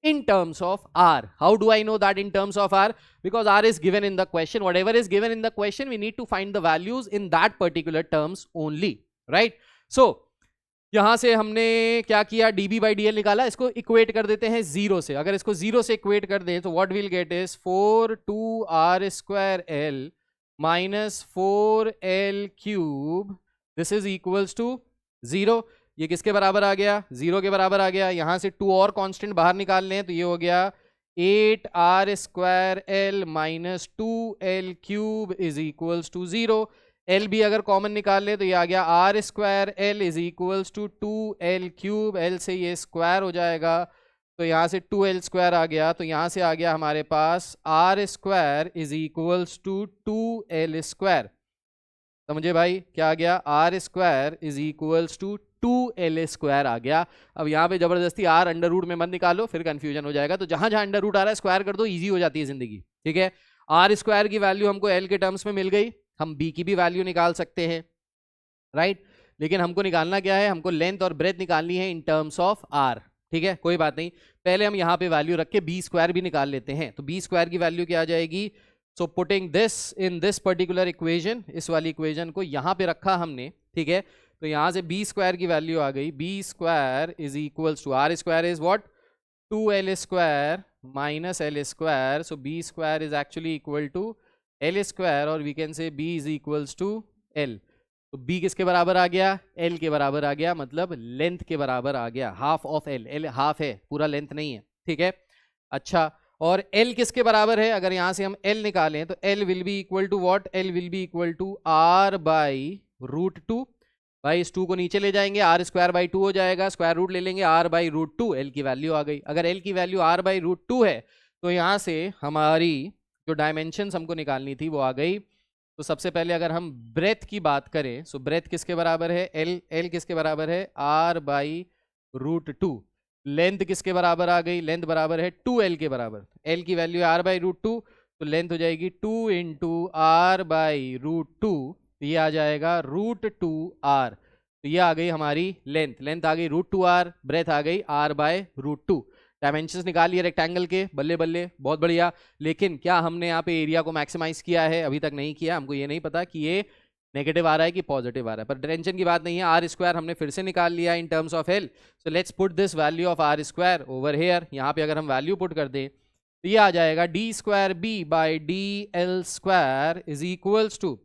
in terms of R. How do I know that in terms of R? Because R is given in the question. Whatever is given in the question, we need to find the values in that particular terms only, right? So यहां से हमने क्या किया, dB by dl निकाला, इसको equate कर देते हैं 0 से। अगर इसको 0 से इक्वेट कर दें तो what we'll get is 4 2R square L minus 4L cube, this is equals to 0। ये किसके बराबर आ गया, 0 के बराबर आ गया। यहां से 2 और कांस्टेंट बाहर निकाल लें तो ये हो गया 8R square L minus 2L cube is equals to 0। L भी अगर कॉमन निकाल ले तो ये आ गया R square L is equals to 2L cube, L से ये स्क्वायर हो जाएगा तो यहाँ से 2L स्क्वायर आ गया, तो यहाँ से आ गया हमारे पास R square is equals to 2L square. समझे भाई, क्या आ गया, R square is equals to 2L square आ गया। अब यहाँ पे जबरदस्ती R अंडर रूट में मत निकालो, फिर कंफ्यूजन हो जाएगा। तो जहां जहां अंडर रूट आ रहा है स्क्वायर कर दो, इजी हो जाती है जिंदगी, ठीक है। R स्क्वायर की वैल्यू हमको L के टर्म्स में मिल गई, हम B की भी वैल्यू निकाल सकते हैं, राइट। लेकिन हमको निकालना क्या है, हमको लेंथ और ब्रेथ निकालनी है इन टर्म्स ऑफ R, ठीक है, कोई बात नहीं। पहले हम यहाँ पे वैल्यू रख के बी स्क्वायर भी निकाल लेते हैं। तो बी स्क्वायर की वैल्यू क्या आ जाएगी, so putting this in this particular equation, इस वाली इक्वेशन को यहाँ पे रखा हमने, ठीक है। तो यहाँ से बी स्क्वायर की वैल्यू आ गई, B square is equals to R square is what 2L square minus L square, so B square is actually equal to L square और we can say B is equals to L। तो B किसके बराबर आ गया, L के बराबर आ गया, मतलब लेंथ के बराबर आ गया, half of L, L half है, पूरा लेंथ नहीं है, ठीक है। अच्छा, और L किसके बराबर है, अगर यहां से हम L निकालें तो L will be equal to what, L will be equal to R by root 2। भाई इस 2 को नीचे ले जाएंगे, R स्क्वायर बाई 2 हो जाएगा, स्क्वायर रूट ले लेंगे R बाई रूट 2, L की वैल्यू आ गई। अगर L की वैल्यू R बाई रूट 2 है तो यहाँ से हमारी जो डायमेंशंस हमको निकालनी थी वो आ गई। तो सबसे पहले अगर हम ब्रेथ की बात करें, सो ब्रेथ किसके बराबर है, L किसके बराबर है, R बाई रूट 2। लेंथ किसके बराबर आ गई, लेंथ बराबर है 2L के बराबर, L की वैल्यू R बाई रूट 2, तो लेंथ हो जाएगी 2 इंटू R बाई रूट 2, तो ये आ जाएगा रूट 2R। तो ये आ गई हमारी लेंथ, लेंथ आ गई रूट 2R, ब्रेथ आ गई R बाय रूट 2। डायमेंशंस निकाल लिए रेक्टेंगल के, बल्ले बल्ले, बहुत बढ़िया। लेकिन क्या हमने यहाँ पे एरिया को मैक्सिमाइज किया है, अभी तक नहीं किया। हमको ये नहीं पता कि ये नेगेटिव आ रहा है कि पॉजिटिव आ रहा है, पर टेंशन की बात नहीं है। आर स्क्वायर हमने फिर से निकाल लिया in terms of L, so let's put this value of R square over here. यहाँ पे अगर हम वैल्यू पुट कर दें तो ये आ जाएगा d square B by d L square is equals to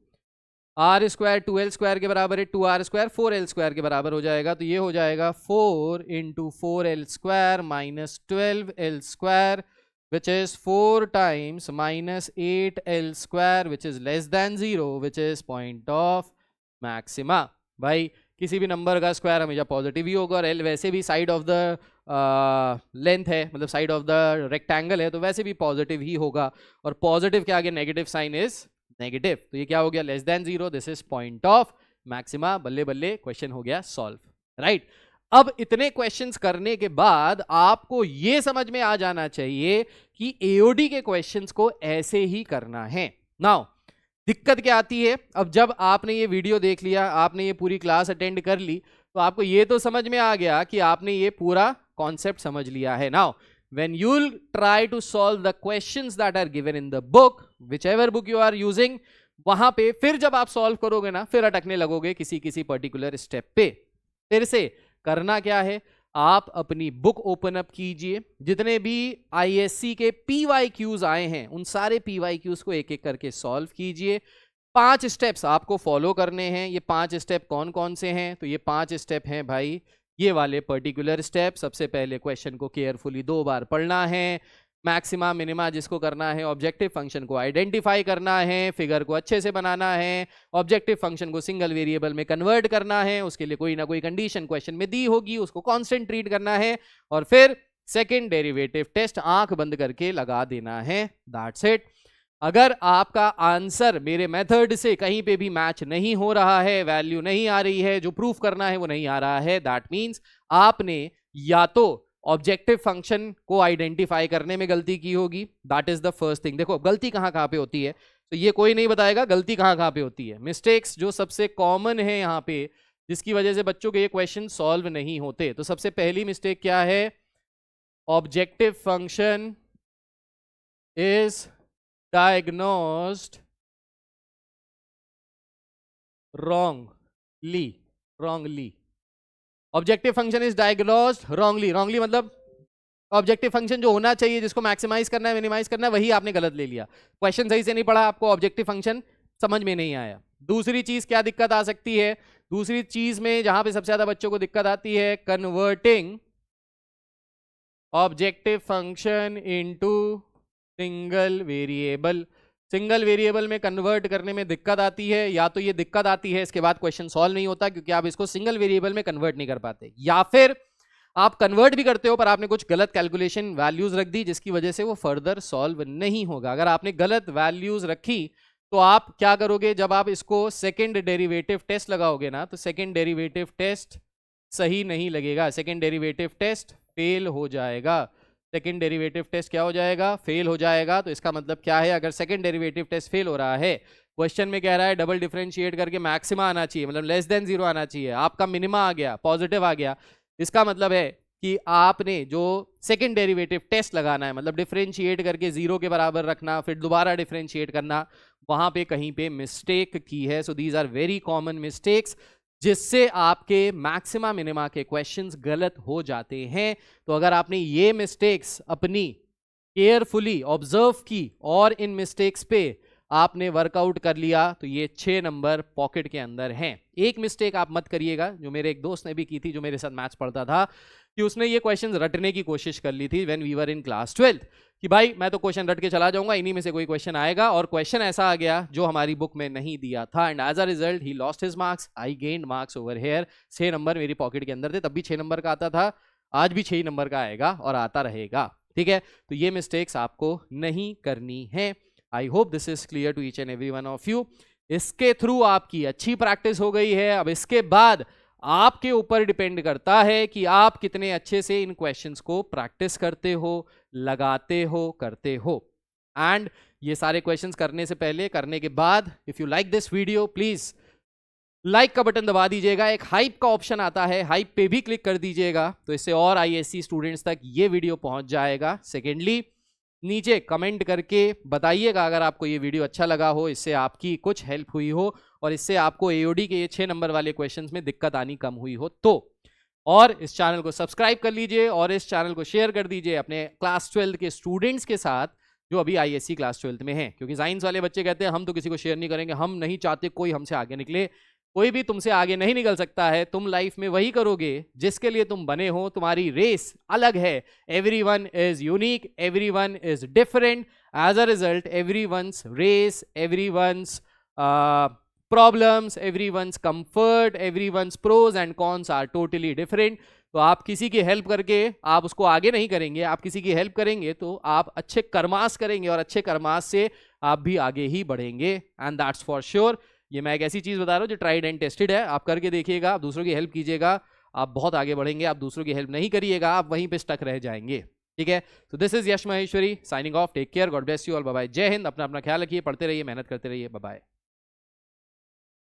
R square 2L square के बराबर है, 2R स्क्वायर 4L स्क्वायर के बराबर हो जाएगा। तो ये हो जाएगा 4 into 4L square minus 12L square which is 4 times minus 8L square which is less than 0 which is point of maxima। भाई किसी भी नंबर का स्क्वायर हमेशा पॉजिटिव ही होगा, और L वैसे भी साइड ऑफ द लेंथ है, मतलब साइड ऑफ द रेक्टेंगल है, तो वैसे भी पॉजिटिव ही होगा। और पॉजिटिव के आगे नेगेटिव साइन इज नेगेटिव, तो ये क्या हो गया, less than 0, this is point of maxima. बल्ले बल्ले, क्वेश्चन हो गया सॉल्व, राइट। अब इतने क्वेश्चंस करने के बाद आपको ये समझ में आ जाना चाहिए कि एओडी के क्वेश्चंस को ऐसे ही करना है। नाउ दिक्कत क्या आती है, अब जब आपने ये वीडियो देख लिया, आपने ये पूरी क्लास अटेंड कर ली, तो आपको ये तो समझ में आ गया कि आपने ये पूरा कॉन्सेप्ट समझ लिया है। Now when you'll try to solve the questions that are given in the book, whichever book you are using, वहां पे फिर जब आप सॉल्व करोगे ना, फिर अटकने लगोगे किसी पर्टिकुलर स्टेप पे। फिर से करना क्या है, आप अपनी बुक ओपन अप कीजिए, जितने भी आईएससी के PYQs आए हैं उन सारे PYQs को एक एक करके सॉल्व कीजिए। 5 स्टेप्स आपको फॉलो करने हैं। ये 5 स्टेप कौन कौन से हैं? तो ये 5 स्टेप हैं भाई, ये वाले पर्टिकुलर स्टेप। सबसे पहले क्वेश्चन को केयरफुली 2 बार पढ़ना है, मैक्सिमा मिनिमा जिसको करना है, ऑब्जेक्टिव फंक्शन को आइडेंटिफाई करना है, फिगर को अच्छे से बनाना है, ऑब्जेक्टिव फंक्शन को सिंगल वेरिएबल में कन्वर्ट करना है, उसके लिए कोई ना कोई कंडीशन क्वेश्चन में दी होगी, उसको कांस्टेंट ट्रीट करना है, और फिर सेकंड डेरिवेटिव टेस्ट आंख बंद करके लगा देना है। That's it. अगर आपका आंसर मेरे मेथड से कहीं पे भी मैच नहीं हो रहा है, वैल्यू नहीं आ रही है, जो प्रूफ करना है वो नहीं आ रहा है, दैट मीन्स आपने या तो ऑब्जेक्टिव फंक्शन को आइडेंटिफाई करने में गलती की होगी, that is the first thing. देखो गलती कहां कहां पे होती है, तो ये कोई नहीं बताएगा गलती कहां कहां पे होती है। मिस्टेक्स जो सबसे कॉमन है यहाँ पे, जिसकी वजह से बच्चों के ये क्वेश्चन सॉल्व नहीं होते, तो सबसे पहली मिस्टेक क्या है? Objective function is diagnosed wrongly. Objective function is diagnosed wrongly मतलब ऑब्जेक्टिव फंक्शन जो होना चाहिए, जिसको मैक्सिमाइज करना है, मिनिमाइज करना है, वही आपने गलत ले लिया। क्वेश्चन सही से नहीं पढ़ा, आपको ऑब्जेक्टिव फंक्शन समझ में नहीं आया। दूसरी चीज क्या दिक्कत आ सकती है? दूसरी चीज में जहां पे सबसे ज्यादा बच्चों को दिक्कत आती है, converting objective function into single variable. Single variable में कन्वर्ट करने में दिक्कत आती है, या तो ये दिक्कत आती है इसके बाद क्वेश्चन सॉल्व नहीं होता क्योंकि आप इसको सिंगल वेरिएबल में कन्वर्ट नहीं कर पाते, या फिर आप कन्वर्ट भी करते हो पर आपने कुछ गलत कैलकुलेशन वैल्यूज रख दी जिसकी वजह से वो फर्दर सॉल्व नहीं होगा। अगर आपने गलत वैल्यूज रखी तो आप क्या करोगे? जब आप इसको सेकेंड डेरिवेटिव टेस्ट लगाओगे ना, तो सेकेंड डेरिवेटिव टेस्ट सही नहीं लगेगा, सेकेंड डेरिवेटिव टेस्ट फेल हो जाएगा। सेकेंड डेरिवेटिव टेस्ट क्या हो जाएगा? फेल हो जाएगा। तो इसका मतलब क्या है? अगर सेकेंड डेरिवेटिव टेस्ट फेल हो रहा है, क्वेश्चन में कह रहा है डबल डिफरेंशिएट करके मैक्सिमा आना चाहिए, मतलब लेस देन 0 आना चाहिए, आपका मिनिमा आ गया, पॉजिटिव आ गया, इसका मतलब है कि आपने जो सेकेंड डेरिवेटिव टेस्ट लगाना है, मतलब डिफरेंशिएट करके 0 के बराबर रखना, फिर दोबारा डिफरेंशिएट करना, वहां पे कहीं पे मिस्टेक की है। So these are very common mistakes जिससे आपके मैक्सिमा मिनिमा के क्वेश्चंस गलत हो जाते हैं। तो अगर आपने ये मिस्टेक्स अपनी केयरफुली ऑब्जर्व की और इन मिस्टेक्स पे आपने वर्कआउट कर लिया तो ये 6 नंबर पॉकेट के अंदर हैं। एक मिस्टेक आप मत करिएगा, जो मेरे एक दोस्त ने भी की थी, जो मेरे साथ मैथ्स पढ़ता था, कि उसने ये क्वेश्चंस रटने की कोशिश कर ली थी when we were in class 12th, कि भाई मैं तो क्वेश्चन रट के चला जाऊंगा, इन्हीं में से कोई क्वेश्चन आएगा, और क्वेश्चन ऐसा आ गया जो हमारी बुक में नहीं दिया था, एंड एज अ रिजल्ट ही lost his marks, I gained marks over here. 6 number मेरी पॉकेट के अंदर थे, तब भी 6 नंबर का आता था, आज भी 6 नंबर का आएगा और आता रहेगा, ठीक है? तो ये मिस्टेक्स आपको नहीं करनी है। I hope this is clear to each and every one of you. इसके थ्रू आपकी अच्छी प्रैक्टिस हो गई है। अब इसके बाद आपके ऊपर डिपेंड करता है कि आप कितने अच्छे से इन क्वेश्चंस को प्रैक्टिस करते हो, लगाते हो, करते हो। एंड ये सारे क्वेश्चंस करने से पहले, करने के बाद, if you like this video please like का बटन दबा दीजिएगा। एक हाइप का ऑप्शन आता है, हाइप पे भी क्लिक कर दीजिएगा, तो इससे और आईएससी स्टूडेंट्स तक ये वीडियो पहुंच जाएगा। सेकेंडली, नीचे कमेंट करके बताइएगा अगर आपको ये वीडियो अच्छा लगा हो, इससे आपकी कुछ हेल्प हुई हो और इससे आपको एओडी के ये 6 नंबर वाले क्वेश्चंस में दिक्कत आनी कम हुई हो तो। और इस चैनल को सब्सक्राइब कर लीजिए और इस चैनल को शेयर कर दीजिए अपने क्लास 12 के स्टूडेंट्स के साथ जो अभी आईएससी क्लास 12 में हैं, क्योंकि साइंस वाले बच्चे कहते हैं हम तो किसी को शेयर नहीं करेंगे, हम नहीं चाहते कोई हमसे आगे निकले। कोई भी तुमसे आगे नहीं निकल सकता है, तुम लाइफ में वही करोगे जिसके लिए तुम बने हो। तुम्हारी रेस अलग है, everyone is unique, everyone is different, as a result everyone's race, everyone's problems, everyone's comfort, everyone's pros and cons are totally different. तो आप किसी की हेल्प करके आप उसको आगे नहीं करेंगे, आप किसी की हेल्प करेंगे तो आप अच्छे कर्मास करेंगे और अच्छे कर्मास से आप भी आगे ही बढ़ेंगे, एंड दैट्स फॉर श्योर। ये मैं एक ऐसी चीज बता रहा हूँ जो ट्राइड एंड टेस्टेड है, आप करके देखिएगा, आप दूसरों की हेल्प कीजिएगा, आप बहुत आगे बढ़ेंगे। आप दूसरों की हेल्प नहीं करिएगा, आप वहीं पे स्टक रह जाएंगे, ठीक है? तो this is Yash Maheshwari signing off, take care, God bless you all, bye bye, जय हिंद। अपना अपना ख्याल रखिए, पढ़ते रहिए, मेहनत करते रहिए, बाय बाय।